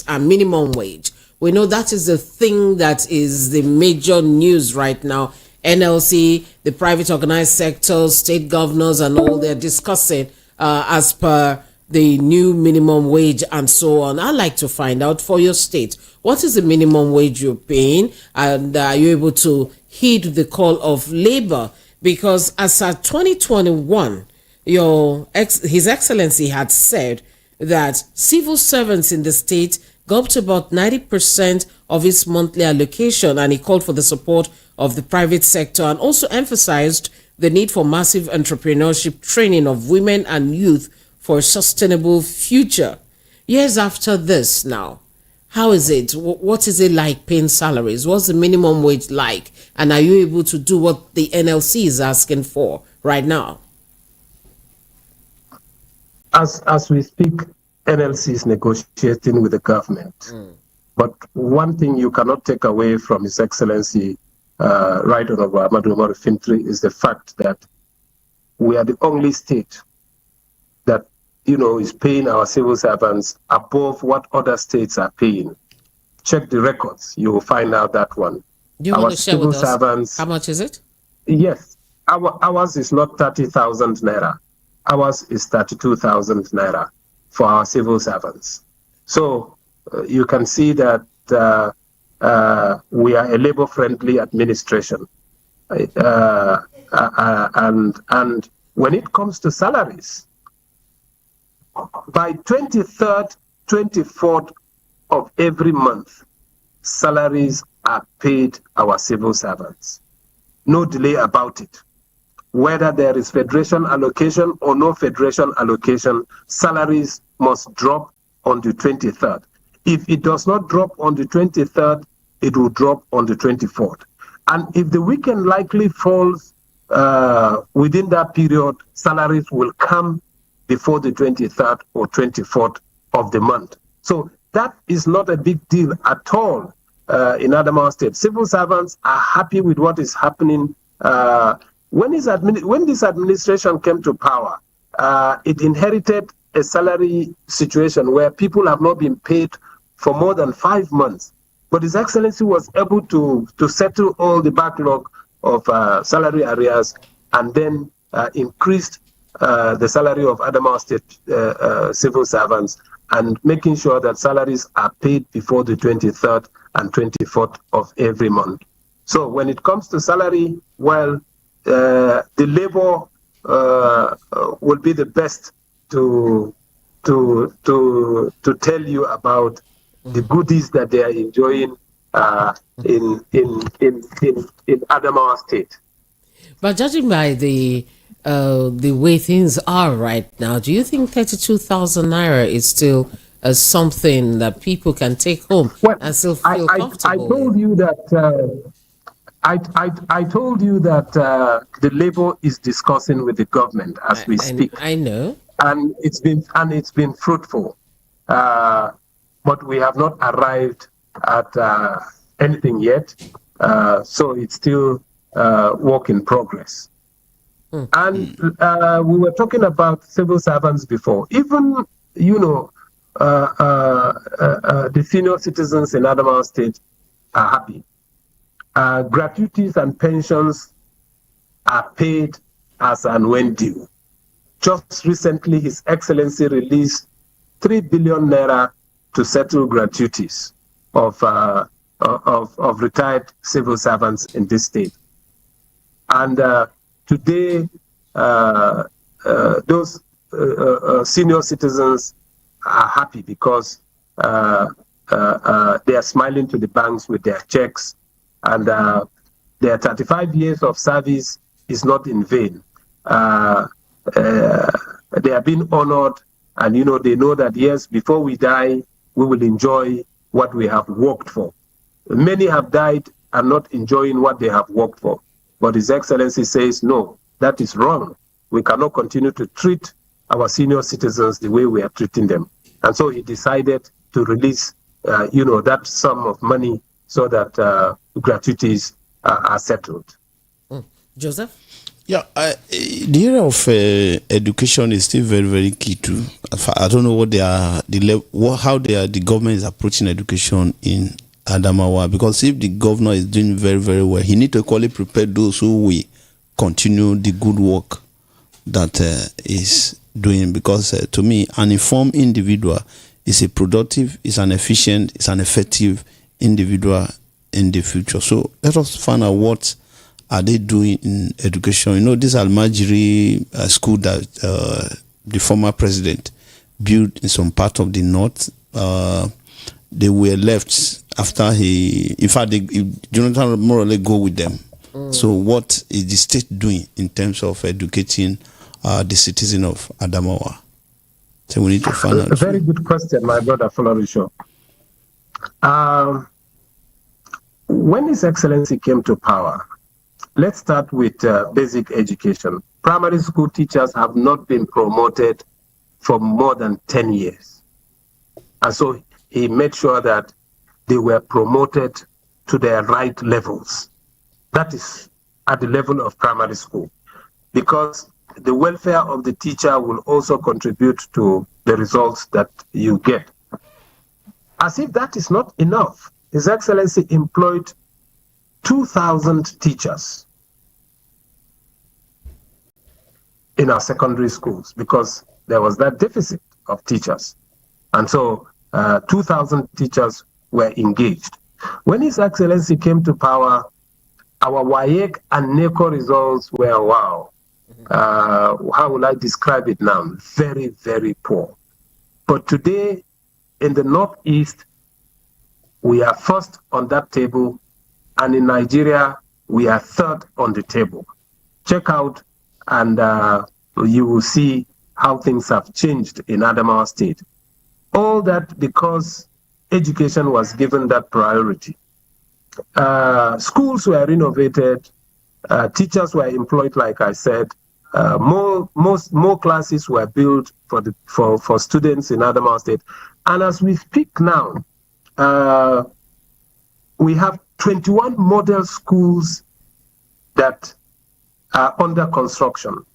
and minimum wage. We know that is the thing that is the major news right now. NLC, the private organized sector, state governors and all, they're discussing as per the new minimum wage and so on. I'd like to find out for your state, what is the minimum wage you're paying, and are you able to heed the call of labor? Because as at 2021, His Excellency had said that civil servants in the state go up to about 90% of its monthly allocation, and he called for the support of the private sector and also emphasized the need for massive entrepreneurship training of women and youth for a sustainable future. Years after this now, how is it? What is it like paying salaries? What's the minimum wage like? And are you able to do what the NLC is asking for right now? As we speak, NLC is negotiating with the government. But one thing you cannot take away from His Excellency, Right Honorable Ahmadu Fintiri, is the fact that we are the only state that, is paying our civil servants above what other states are paying. Check the records, you will find out that one. Do you want to share with us? How much is it? Yes, ours is not 30,000 naira. Ours is 32,000 naira for our civil servants. So you can see that we are a labor-friendly administration. And when it comes to salaries, by 23rd, 24th of every month, salaries are paid our civil servants. No delay about it. Whether there is federation allocation or no federation allocation, salaries must drop on the 23rd. If it does not drop on the 23rd, it will drop on the 24th. And if the weekend likely falls within that period, salaries will come before the 23rd or 24th of the month. So that is not a big deal at all in Adamawa State. Civil servants are happy with what is happening. When this administration came to power, it inherited a salary situation where people have not been paid for more than 5 months. But His Excellency was able to settle all the backlog of salary arrears and then increased the salary of Adamawa State civil servants and making sure that salaries are paid before the 23rd and 24th of every month. So when it comes to salary, well, the labor will be the best to tell you about the goodies that they are enjoying in Adamawa State. But judging by the way things are right now, do you think 32,000 naira is still something that people can take home and still feel comfortable? I told you that. I told you that the labor is discussing with the government as we speak. I know, and it's been fruitful, but we have not arrived at anything yet. So it's still work in progress. And we were talking about civil servants before. Even the senior citizens in Adamawa State are happy. Gratuities and pensions are paid as and when due. Just recently, His Excellency released 3 billion naira to settle gratuities of retired civil servants in this state. And today, those senior citizens are happy because they are smiling to the banks with their checks, and their 35 years of service is not in vain. They are being honored, and they know that yes, before we die, we will enjoy what we have worked for. Many have died and not enjoying what they have worked for. But His Excellency says, no, that is wrong. We cannot continue to treat our senior citizens the way we are treating them. And so he decided to release, that sum of money so that gratuities are settled. Joseph? Yeah, the area of education is still very, very key too. I don't know what how the government is approaching education in Adamawa, because if the governor is doing very, very well, he needs to equally prepare those who will continue the good work that is doing. Because to me, an informed individual is a productive, is an efficient, is an effective individual in the future. So let us find out what are they doing in education. This Almajiri school that the former president built in some part of the north, they were left after Jonathan more or less go with them. So what is the state doing in terms of educating the citizen of Adamawa? So we need to find out. A very good question, my brother Florisho. When His Excellency came to power, let's start with basic education. Primary school teachers have not been promoted for more than 10 years. And so he made sure that they were promoted to their right levels. That is at the level of primary school, because the welfare of the teacher will also contribute to the results that you get. As if that is not enough, His Excellency employed 2,000 teachers in our secondary schools because there was that deficit of teachers. And so 2,000 teachers were engaged. When His Excellency came to power, our WAEC and NECO results were wow. How will I describe it now? Very, very poor. But today, in the Northeast, we are first on that table, and in Nigeria, we are third on the table. Check out, and you will see how things have changed in Adamawa State. All that because education was given that priority. Schools were renovated, teachers were employed, like I said. More classes were built for students in Adamawa State. And as we speak now, we have 21 model schools that are under construction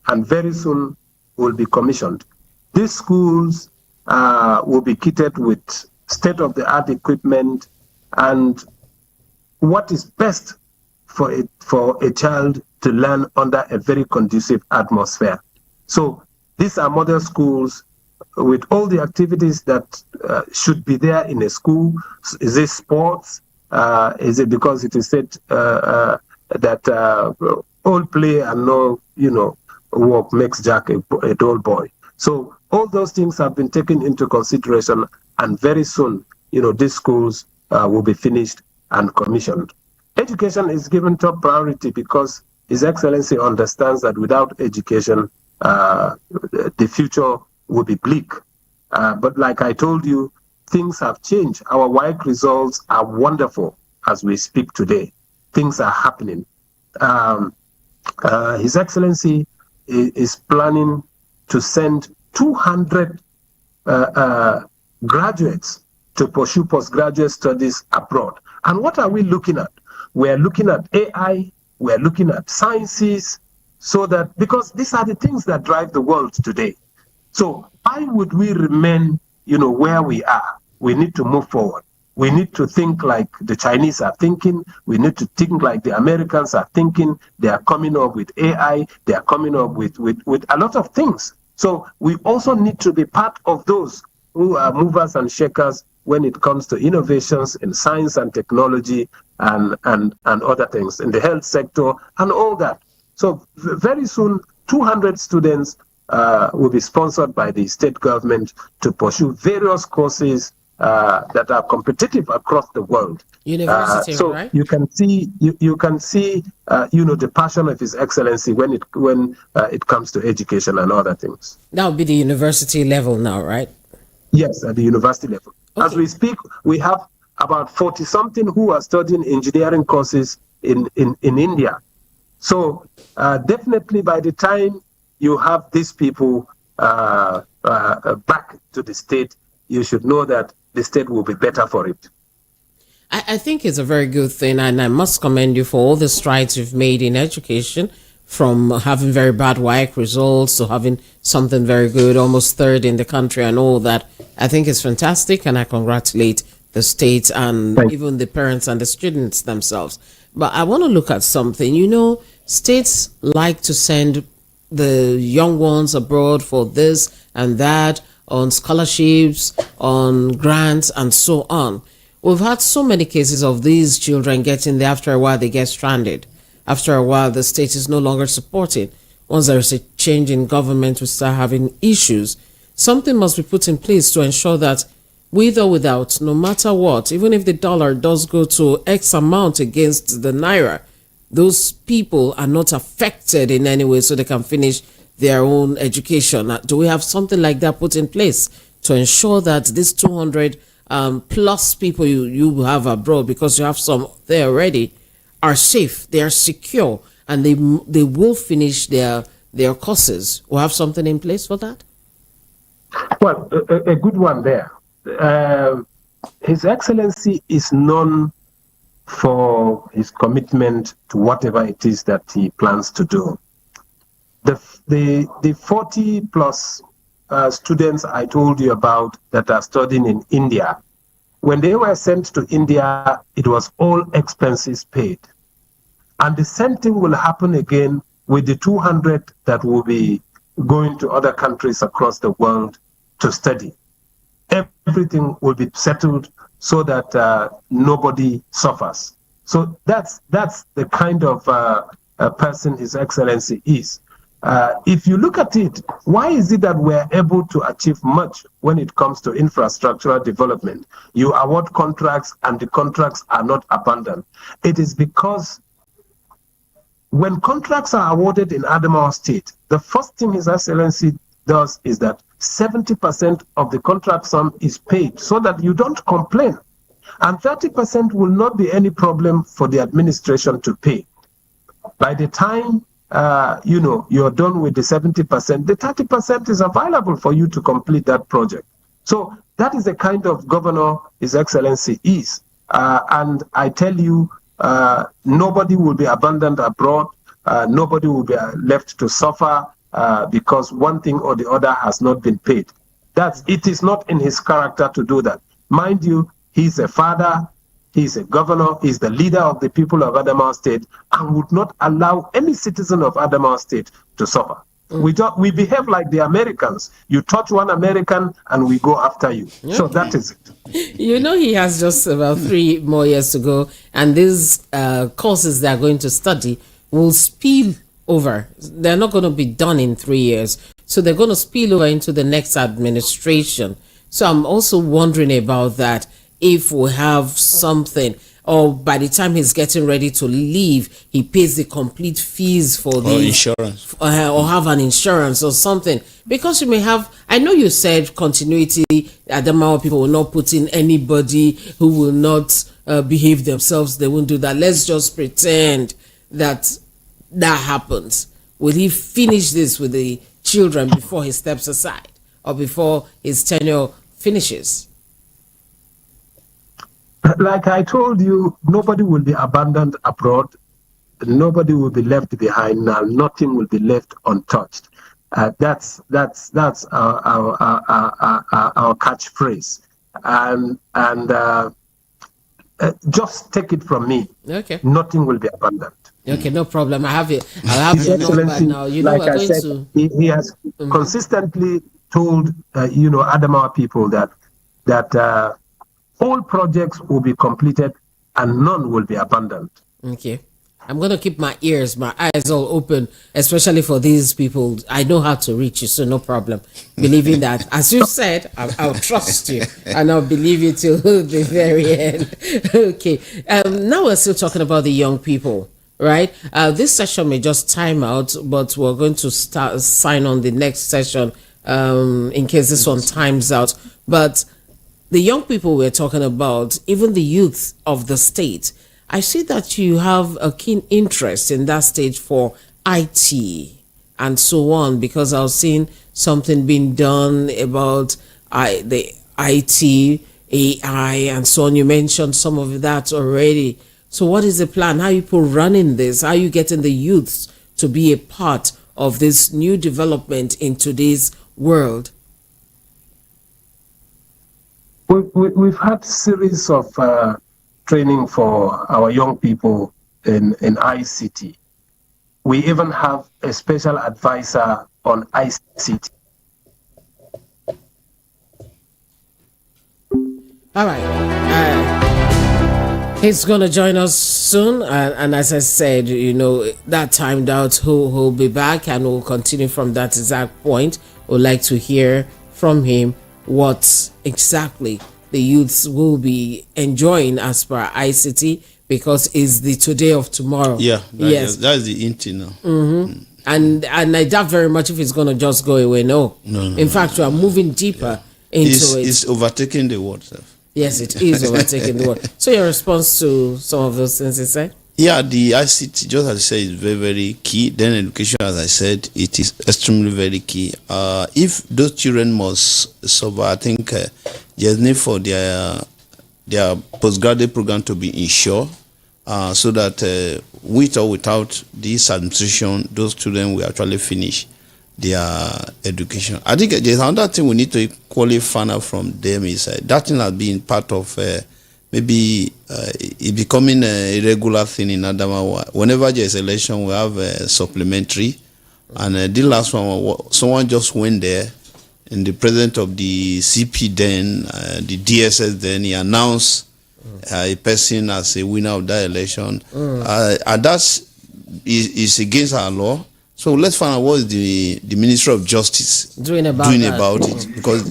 and very soon will be commissioned. These schools will be kitted with state-of-the-art equipment and what is best for a child to learn under a very conducive atmosphere. So these are model schools with all the activities that should be there in a school. Is it sports? Is it because it is said that all play and no, work makes Jack a dull boy? So all those things have been taken into consideration, and very soon, these schools will be finished and commissioned. Education is given top priority because His Excellency understands that without education, the future will be bleak. But like I told you, things have changed. Our WAEC results are wonderful as we speak today. Things are happening. His Excellency is planning to send 200 graduates to pursue postgraduate studies abroad. And what are we looking at? We're looking at AI, we're looking at sciences, because these are the things that drive the world today. So why would we remain, where we are? We need to move forward. We need to think like the Chinese are thinking. We need to think like the Americans are thinking. They are coming up with AI. They are coming up with a lot of things. So we also need to be part of those who are movers and shakers when it comes to innovations in science and technology and other things in the health sector and all that. So very soon, 200 students will be sponsored by the state government to pursue various courses that are competitive across the world. University, so right? you can see the passion of His Excellency when it comes to education and other things. That would be the university level now, right? Yes, at the university level. Okay. As we speak, we have about 40-something who are studying engineering courses in India. So definitely by the time you have these people back to the state, you should know that the state will be better for it. I think it's a very good thing, and I must commend you for all the strides you've made in education, from having very bad WAEC results to having something very good, almost third in the country and all that. I think it's fantastic, and I congratulate the state and even the parents and the students themselves. But I want to look at something. You know, states like to send the young ones abroad for this and that, on scholarships, on grants, and so on. We've had so many cases of these children getting there. After a while, they get stranded. After a while, the state is no longer supporting. Once there is a change in government, we start having issues. Something must be put in place to ensure that with or without, no matter what, even if the dollar does go to X amount against the naira, those people are not affected in any way, so they can finish their own education. Do we have something like that put in place to ensure that these 200 plus people you have abroad, because you have some there already, are safe, they are secure, and they will finish their courses? We'll have something in place for that? Well, a good one there. His Excellency is known for his commitment to whatever it is that he plans to do. The 40 plus students I told you about that are studying in India, when they were sent to India, it was all expenses paid. And the same thing will happen again with the 200 that will be going to other countries across the world to study. Everything will be settled so that nobody suffers. So that's the kind of person His Excellency is. If you look at it, why is it that we're able to achieve much when it comes to infrastructural development? You award contracts and the contracts are not abandoned. It is because when contracts are awarded in Adamawa State, the first thing His Excellency does is that 70% of the contract sum is paid so that you don't complain. And 30% will not be any problem for the administration to pay. By the time you're done with the 70%, the 30% is available for you to complete that project. So that is the kind of governor His Excellency is. And I tell you, nobody will be abandoned abroad. Nobody will be left to suffer because one thing or the other has not been paid. It is not in his character to do that. Mind you, he's a father, he's a governor, he's the leader of the people of Adamawa State, and would not allow any citizen of Adamawa State to suffer. We behave like the Americans. You touch one American and we go after you. Okay. So that is it. You know, he has just about 3 more years to go, and these courses they are going to study will spill over. They're not going to be done in 3 years. So they're going to spill over into the next administration. So I'm also wondering about that. If we have something, or by the time he's getting ready to leave, he pays the complete fees for the insurance, or have an insurance or something. Because you may have, I know you said continuity, Adamawa people will not put in anybody who will not behave themselves. They won't do that. Let's just pretend that happens. Will he finish this with the children before he steps aside, or before his tenure finishes? Like I told you, nobody will be abandoned abroad. Nobody will be left behind. Now, nothing will be left untouched. That's our catchphrase. And just take it from me. Okay. Nothing will be abandoned. Okay, no problem. I have it. I'll have His your number Excellency, now. You know, like we're I going said, to. he has consistently told Adamawa people that all projects will be completed and none will be abandoned. Okay. I'm going to keep my eyes all open, especially for these people. I know how to reach you, so no problem. Believing that, as you said, I'll trust you and I'll believe you till the very end. Okay. Now we're still talking about the young people, right? This session may just time out, but we're going to sign on the next session in case this one times out. But the young people we're talking about, even the youth of the state, I see that you have a keen interest in that stage for IT and so on, because I was seeing something being done about the IT, AI, and so on. You mentioned some of that already. So what is the plan? How are you people running this? How are you getting the youths to be a part of this new development in today's world? We've had series of training for our young people in ICT. We even have a special advisor on ICT. All right. He's going to join us soon. And as I said, that timed out, who'll be back and we'll continue from that exact point. We'd like to hear from him what exactly the youths will be enjoying as per ICT, because it's the today of tomorrow. Yeah, yes, that's the int now. And I doubt very much if it's going to just go away. No. In fact, we are moving deeper into it. It's overtaking the world. Yes, it is overtaking the world. So your response to some of those things you said? Yeah, the ICT, just as I said, is very, very key. Then education, as I said, it is extremely very key. If those children must survive, I think there's need for their postgraduate program to be ensured, so that with or without this administration, those children will actually finish their education. I think there's another thing we need to equally find out from them is that thing has been part of maybe it becoming a regular thing in Adamawa. Whenever there's election, we have a supplementary. And the last one, someone just went there in the presence of the CP then, the DSS then, he announced a person as a winner of that election. And that's is against our law. So let's find out what is the Ministry of Justice doing about it, because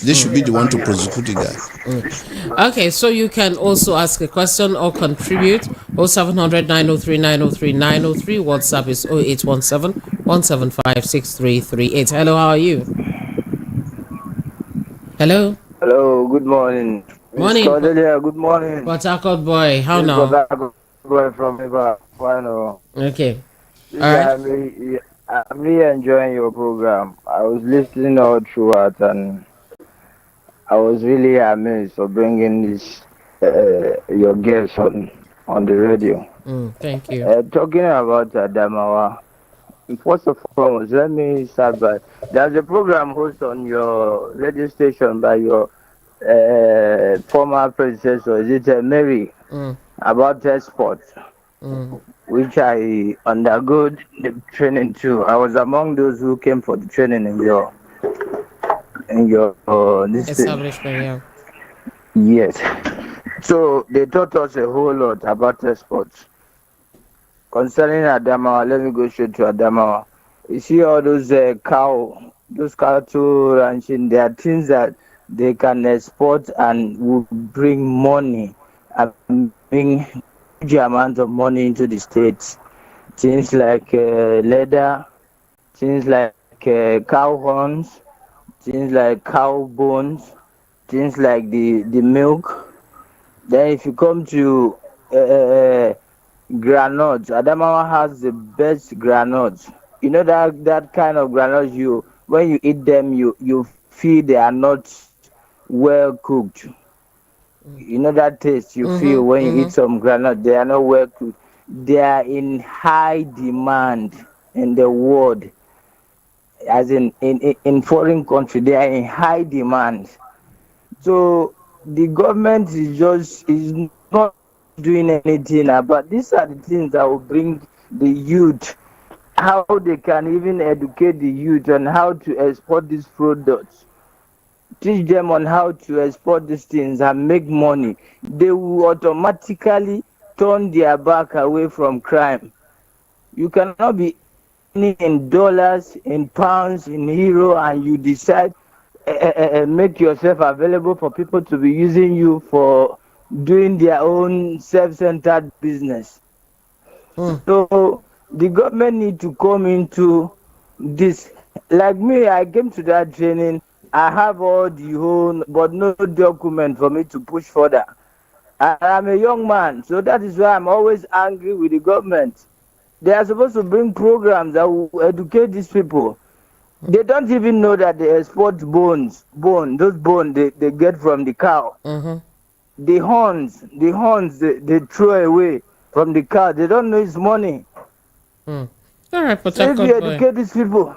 they should be the one to prosecute the guy. Okay, so you can also ask a question or contribute. 0700 903 903 903. WhatsApp is 0817 175 6338. Hello, how are you? Hello. Hello, good morning. Morning. Cordelia, good morning. Port Harcourt boy, how now? Boy from Eva. Okay. All right. I'm really enjoying your program. I was listening all throughout, and I was really amazed for bringing this your guests on the radio. Thank you. Talking about Adamawa. First of all, let me start by there's a program hosted on your radio station by your former predecessor, is it Mary, about export, which I undergo the training too. I was among those who came for the training in your this establishment. Yeah. Yes. So they taught us a whole lot about exports. Concerning Adamawa, let me go straight to Adamawa. You see all those cattle ranching, there are things that they can export and will bring money and bring huge amount of money into the states. Things like leather, things like cow horns, things like cow bones, things like the milk. Then if you come to granules, Adamawa has the best granules. You know that kind of granules, when you eat them, you feel they are not well cooked. You know that taste you feel when you eat some granules, they are not well cooked. They are in high demand in the world, as in foreign country, they are in high demand. So the government is not doing anything about. These are the things that will bring the youth, how they can even educate the youth on how to export these products. Teach them on how to export these things and make money. They will automatically turn their back away from crime. You cannot be earning in dollars, in pounds, in euro, and you decide make yourself available for people to be using you for doing their own self-centered business. So the government need to come into this. Like me, I came to that training. I have all the whole, but no document for me to push further. And I'm a young man, so that is why I'm always angry with the government. They are supposed to bring programs that will educate these people. They don't even know that they export those bones they get from the cow. The horns they throw away from the cow. They don't know it's money. All right, So if you educate these people,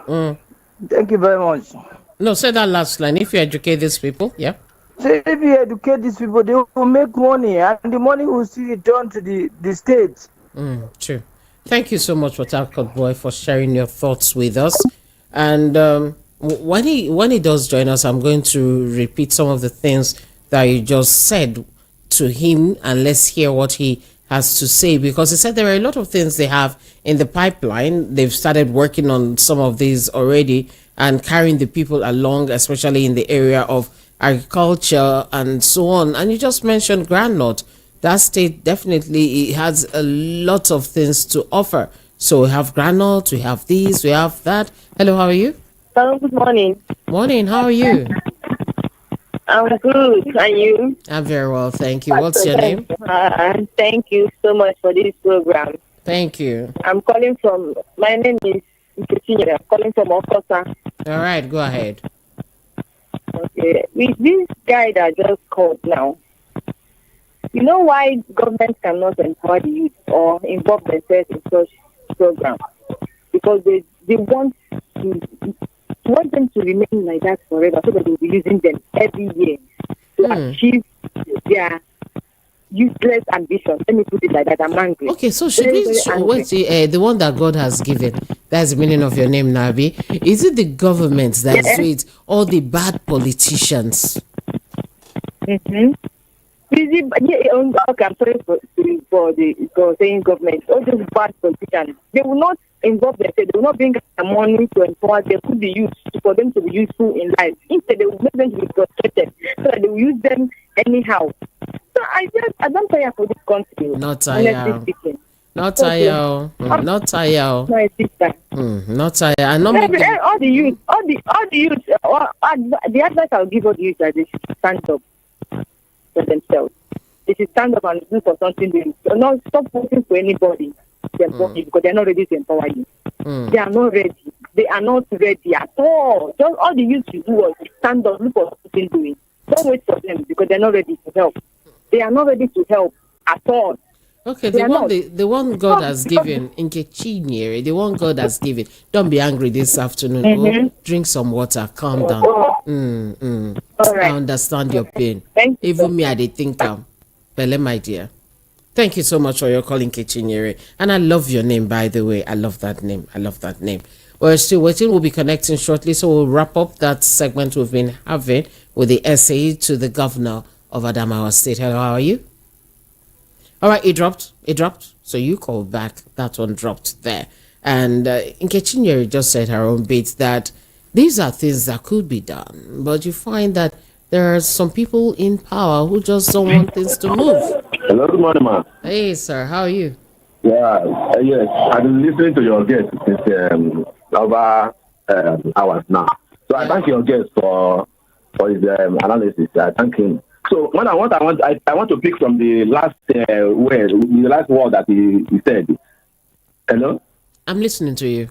thank you very much. No, say that last line. If you educate these people, yeah. So if you educate these people, they will make money, and the money will still return to the states. True. Thank you so much, Watercut Boy, for sharing your thoughts with us. And when he does join us, I'm going to repeat some of the things that you just said to him, and let's hear what he has to say, because he said there are a lot of things they have in the pipeline. They've started working on some of these already and carrying the people along, especially in the area of agriculture and so on. And you just mentioned groundnut. That state definitely has a lot of things to offer. So we have groundnut, we have this, we have that. Hello, how are you? Hello, good morning. Morning, how are you? I'm good. And you? I'm very well, thank you. What's your name? Thank you so much for this program. Thank you. My name is Fintiri. I'm calling from Okosa. All right, go ahead. Okay. With this guy that just called now, you know why government cannot empower the youth or involve themselves in such programs? Because they want them to remain like that forever, so that they'll be using them every year to achieve their useless ambition. Let me put it like that. I'm angry. Okay, so should we wait? The one that God has given. That's the meaning of your name, Nabi. Is it the government that do it, or the bad politicians? Okay, I'm sorry for saying government. All those bad politicians, they will not involve themselves. They will not bring the money to empower them, put the youth for them to be useful in life. Instead, they will make them to be frustrated, so that they will use them anyhow. So I don't tire for this country. Not tire. Not tire. Not tire. My sister. Not tire. And not all the youth. The advice I'll give all the youth is they should stand up for themselves. They should stand up and do for something. Not stop voting for anybody. Because they're not ready to empower you. They are not ready. They are not ready at all. Just all the youth should do is stand up, look for something doing. Don't wait for them because they're not ready to help. They are not ready to help at all. Okay, the one God has given, Nkechinyere, the one God has given. Don't be angry this afternoon. Drink some water, calm down. All right. I understand your pain. Thank you. Even me, I did think Pele, my dear. Thank you so much for your calling, Nkechinyere. And I love your name, by the way. I love that name. We're still waiting. We'll be connecting shortly, so we'll wrap up that segment we've been having with the essay to the governor of Adamawa State. Hello, how are you? All right, it dropped. So you called back. That one dropped there. And Nkechinyere just said her own bit that these are things that could be done, but you find that there are some people in power who just don't want things to move. Hello, good morning, man. Hey, sir, how are you? Yeah, yes. I've been listening to your guest since over hours now. So I thank your guest for his analysis. I thank him. So I want to pick from the last word that he said. Hello? I'm listening to you.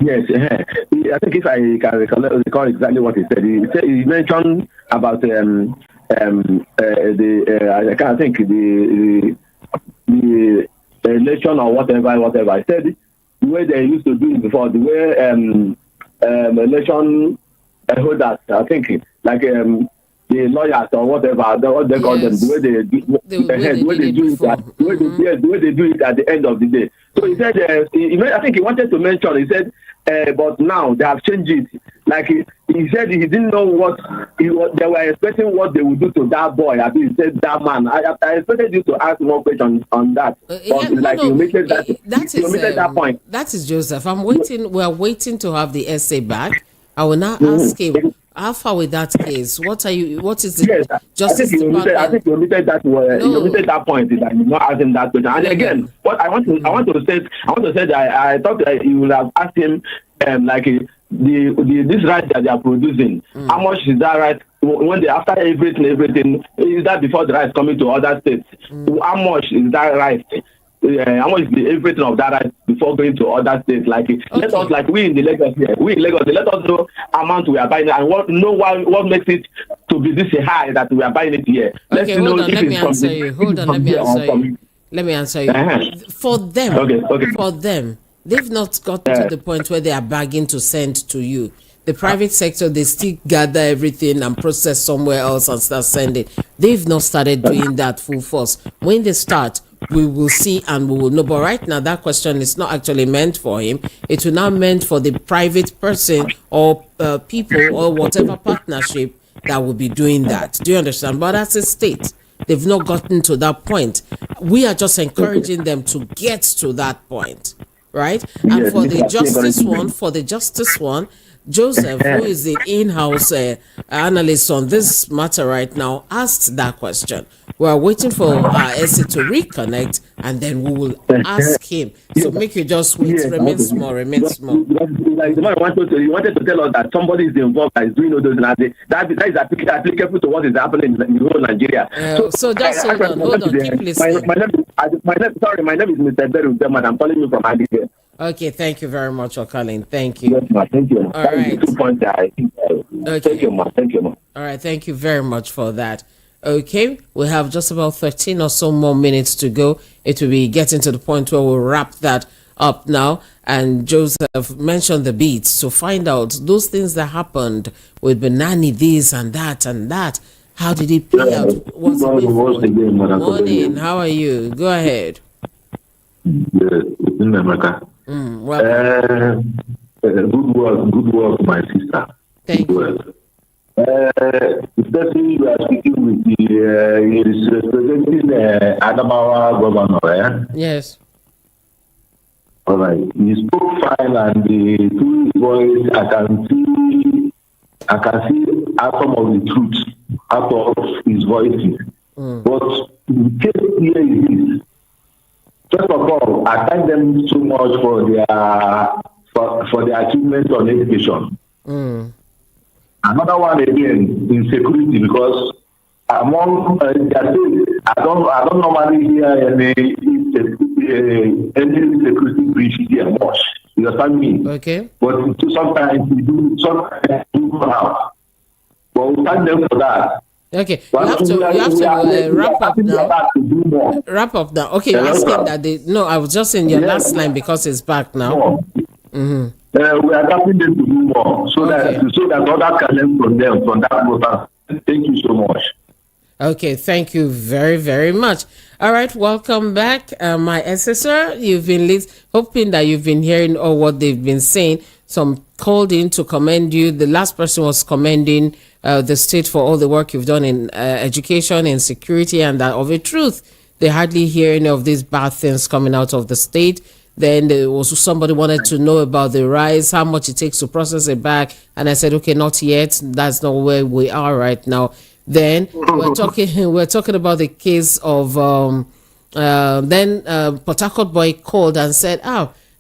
Yes, I think if I can recall exactly what he said. He mentioned about the election or whatever. I said the way they used to do it before, the way election holders, I think, like the lawyers or whatever, what they call them, the way they do, the way they do it, the way they do it at the end of the day. So he said, I think he wanted to mention. He said, but now they have changed it. Like he said, he didn't know what they were expecting what they would do to that boy. I think he said that man. I expected you to ask more questions on that. You omitted that point. That is Joseph. I'm waiting. We are waiting to have the essay back. I will now ask him. How far with that case? What is the Justice Department? I think you omitted that. You omitted that point. That you're not asking that question. And again, what I want to say that I thought that you would have asked him, this right that they are producing. How much is that right? When they after everything, is that before the rights coming to other states? How much is that right? How much is the everything of that right before going to other states? Let us, like we in Lagos, let us know amount we are buying and what makes it to be this high that we are buying it here. Okay, hold on, let me answer you. Let me answer you. For them, they've not gotten to the point where they are begging to send to you. The private sector, they still gather everything and process somewhere else and start sending. They've not started doing that full force. When they start, we will see and we will know. But right now, that question is not actually meant for him. It will not meant for the private person or people or whatever partnership that will be doing that. Do you understand? But as a state, they've not gotten to that point. We are just encouraging them to get to that point, right? And for the justice one, Joseph, who is the in-house analyst on this matter right now, asked that question. We are waiting for our essay to reconnect, and then we will ask him. So make you just wait. Remain small. Like the man wanted to tell us that somebody is involved that is doing all those things. That is applicable to what is happening in the whole Nigeria. So just hold on. Keep listening. My name is Mr. Beru Deman. I'm calling you from Adige. Okay, thank you very much for calling. Thank you. Yes, ma. Thank you. All right. Okay. Thank you, ma. Thank you, ma. All right, thank you very much for that. Okay, we have just about 13 or so more minutes to go. It will be getting to the point where we'll wrap that up now. And Joseph mentioned the beats to find out those things that happened with Benani, this and that. How did it play out? What's morning? How are you? Go ahead. Yes, it's in America. Good work, my sister. Thank you. Especially you are speaking with is representing Adamawa governor, Yes. All right. He spoke fine and through his voice, I can see some of the truth out of his voice. But the case here is this. First of all, I thank them so much for their achievement on education. Another one again in security, because among I don't normally hear any security breach here much. You understand me? Okay. But sometimes we do have. But we thank them for that. Okay, you have to wrap up now. Wrap up now. Okay, you're asking that no, I was just in your last line because it's back now. We are asking them to do more so that others can learn from them from that process. Thank you so much. Okay, thank you very, very much. All right, welcome back, my assessor. You've been hoping that you've been hearing all what they've been saying. Some called in to commend you. The last person was commending the state for all the work you've done in education and security, and that of a truth, they hardly hear any of these bad things coming out of the state. Then there was somebody wanted to know about the rice, how much it takes to process it back, and I said, okay, not yet. That's not where we are right now. Then we're talking about the case of Port Harcourt boy called and said,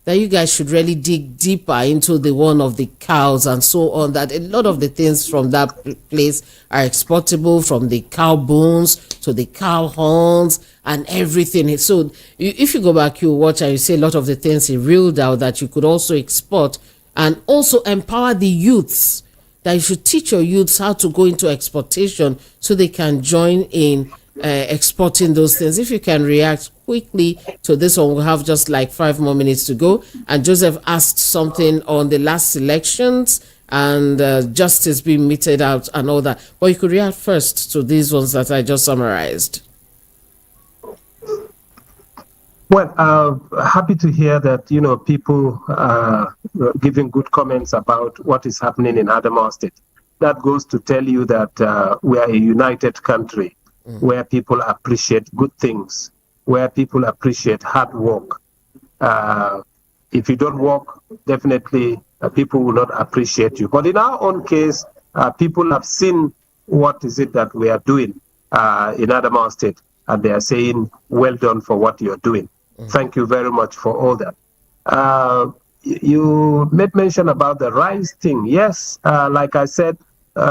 that you guys should really dig deeper into the one of the cows and so on, that a lot of the things from that place are exportable, from the cow bones to the cow horns and everything. So if you go back, you watch and you see a lot of the things he reeled out that you could also export, and also empower the youths, that you should teach your youths how to go into exportation so they can join in exporting those things. If you can react quickly to this one, we'll have just like 5 more minutes to go. And Joseph asked something on the last elections and justice being meted out and all that. But you could react first to these ones that I just summarized. Well, happy to hear that, people giving good comments about what is happening in Adamawa State. That goes to tell you that we are a united country where people appreciate good things, where people appreciate hard work. If you don't work, definitely people will not appreciate you. But in our own case, people have seen what is it that we are doing in Adamawa State, and they are saying, well done for what you're doing. Thank you very much for all that. You made mention about the rice thing. Yes, like I said, we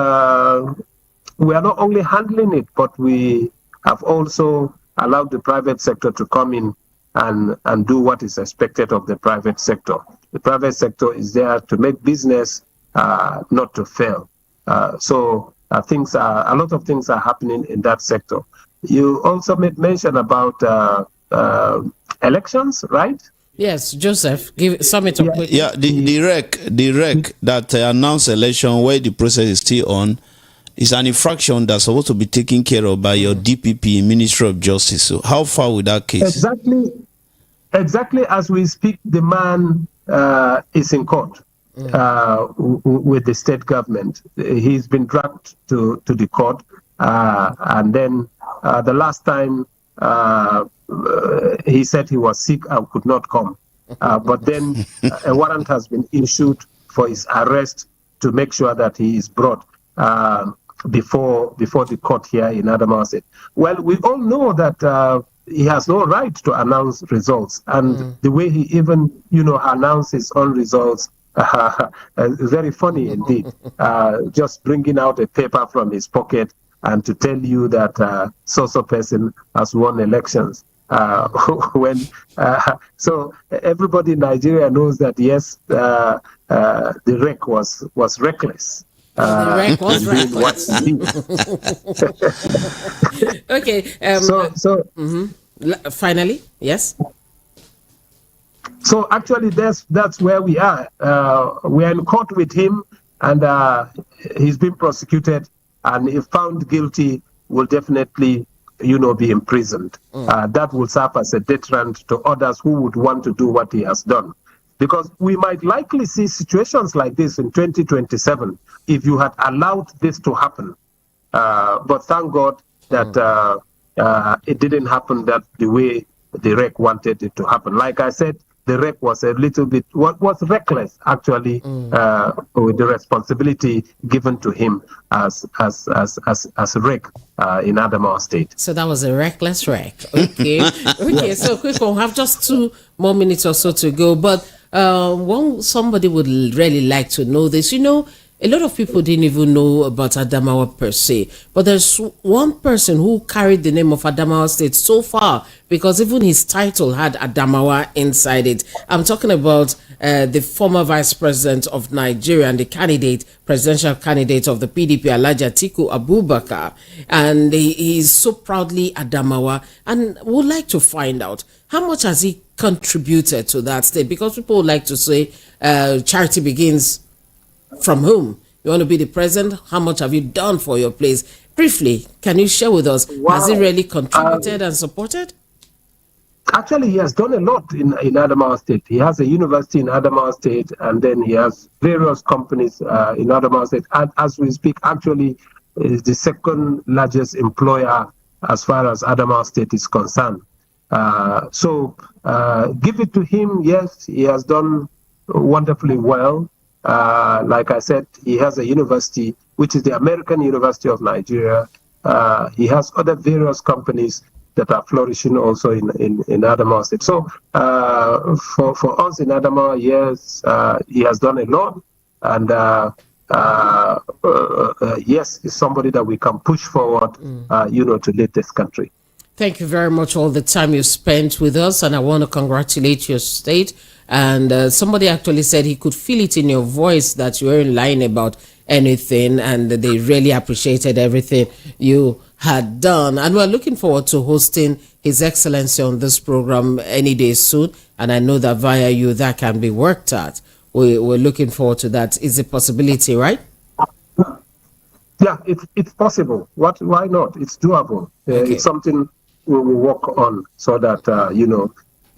are not only handling it, but we have also allowed the private sector to come in and do what is expected of the private sector. The private sector is there to make business, not to fail. So a lot of things are happening in that sector. You also made mention about elections, right? Yes, Joseph, sum it up. Yeah, the REC that announced election where the process is still on is an infraction that's supposed to be taken care of by your DPP, Ministry of Justice. So how far with that case? Exactly as we speak, the man is in court with the state government. He's been dragged to the court, and then the last time he said he was sick and could not come. But then a warrant has been issued for his arrest to make sure that he is brought before the court here in Adamawa State. Well, we all know that he has no right to announce results, and the way he even, announced his own results, very funny indeed. Just bringing out a paper from his pocket and to tell you that so-so person has won elections. So everybody in Nigeria knows that yes, the REC was reckless. The REC was reckless. Okay. Finally, yes. So actually, that's where we are. We are in court with him, and he's been prosecuted. And if found guilty, will definitely, be imprisoned. That will serve as a deterrent to others who would want to do what he has done. Because we might likely see situations like this in 2027 if you had allowed this to happen. But thank God that it didn't happen the way the REC wanted it to happen. Like I said, the REC was a little bit, was reckless, actually, with the responsibility given to him as REC in Adamawa State. So that was a reckless REC. Okay. Okay, so quick, we'll have just 2 more minutes or so to go. But somebody would really like to know this. A lot of people didn't even know about Adamawa per se, but there's one person who carried the name of Adamawa State so far, because even his title had Adamawa inside it. I'm talking about the former vice president of Nigeria and the presidential candidate of the PDP, Alhaji Atiku Abubakar, and he is so proudly Adamawa, and would like to find out how much has he contributed to that state, because people would like to say charity begins from whom? You want to be the president? How much have you done for your place? Briefly, can you share with us, has he really contributed and supported? Actually, he has done a lot in Adamawa State. He has a university in Adamawa State, and then he has various companies in Adamawa State. And as we speak, actually, is the second largest employer as far as Adamawa State is concerned. So give it to him. Yes, he has done wonderfully well. Like I said, he has a university, which is the American University of Nigeria. He has other various companies that are flourishing also in Adamawa State. So for us in Adamawa, yes, he has done a lot. And yes, he's somebody that we can push forward, to lead this country. Thank you very much all the time you spent with us, and I want to congratulate your state. And somebody actually said he could feel it in your voice that you weren't lying about anything, and they really appreciated everything you had done. And we're looking forward to hosting His Excellency on this program any day soon, and I know that via you that can be worked at. we're looking forward to that. It's a possibility, right? Yeah, it's possible. Why not? It's doable. Okay. It's something we will work on so that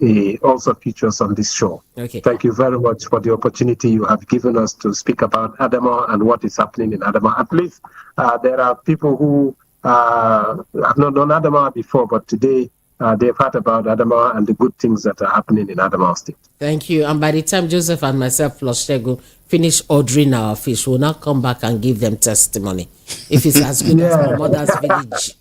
it also features on this show. Okay. Thank you very much for the opportunity you have given us to speak about Adamawa and what is happening in Adamawa. At least there are people who have not known Adamawa before, but today they've heard about Adamawa and the good things that are happening in Adamawa State. Thank you. And by the time Joseph and myself plus Shego finish ordering our fish, we'll now come back and give them testimony. If it's as good as my mother's village.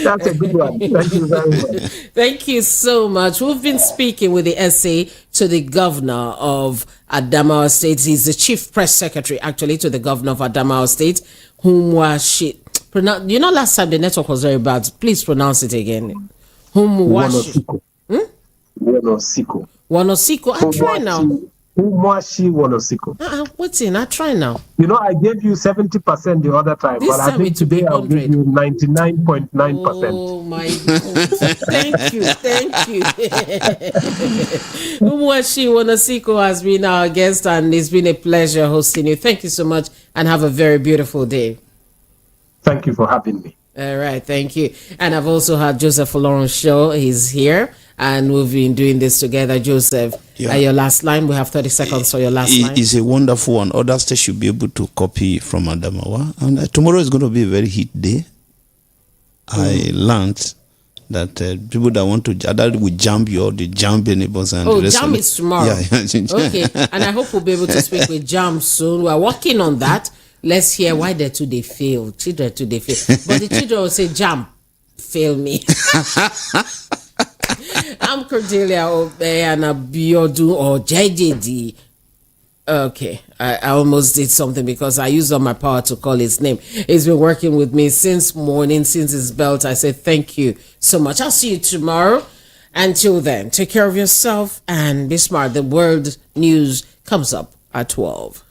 That's a good one. Thank you very much. Thank you so much. We've been speaking with the SA to the governor of Adamawa State. He's the chief press secretary, actually, to the governor of Adamawa State, whom was she. Last time the network was very bad. Please pronounce it again. Wonosiko. Wonosiko. I try now. Umwashi Wonosiko. What's in? I try now. I gave you 70% the other time, but I think today I'll give you 99.9%. Oh my God. Thank you. Umwashi Wonosiko has been our guest, and it's been a pleasure hosting you. Thank you so much, and have a very beautiful day. Thank you for having me. All right, thank you. And I've also had Joseph Lawrence Show. He's here, and we've been doing this together. Joseph, your last line. We have 30 seconds for your last line. It's a wonderful one. Other states should be able to copy from Adamawa. And tomorrow is going to be a very heat day. I learned that people that want to that will jump you or they jump your neighbors. And the rest jam is tomorrow. Yeah. Okay, and I hope we'll be able to speak with Jam soon. We're working on that. Let's hear why the two they fail. Children too they fail. But the children will say, Jam, fail me. I'm Cordelia Obe and Abiodu or JJD. Okay, I almost did something because I used all my power to call his name. He's been working with me since morning, since his belt. I said, thank you so much. I'll see you tomorrow. Until then, take care of yourself and be smart. The world news comes up at 12.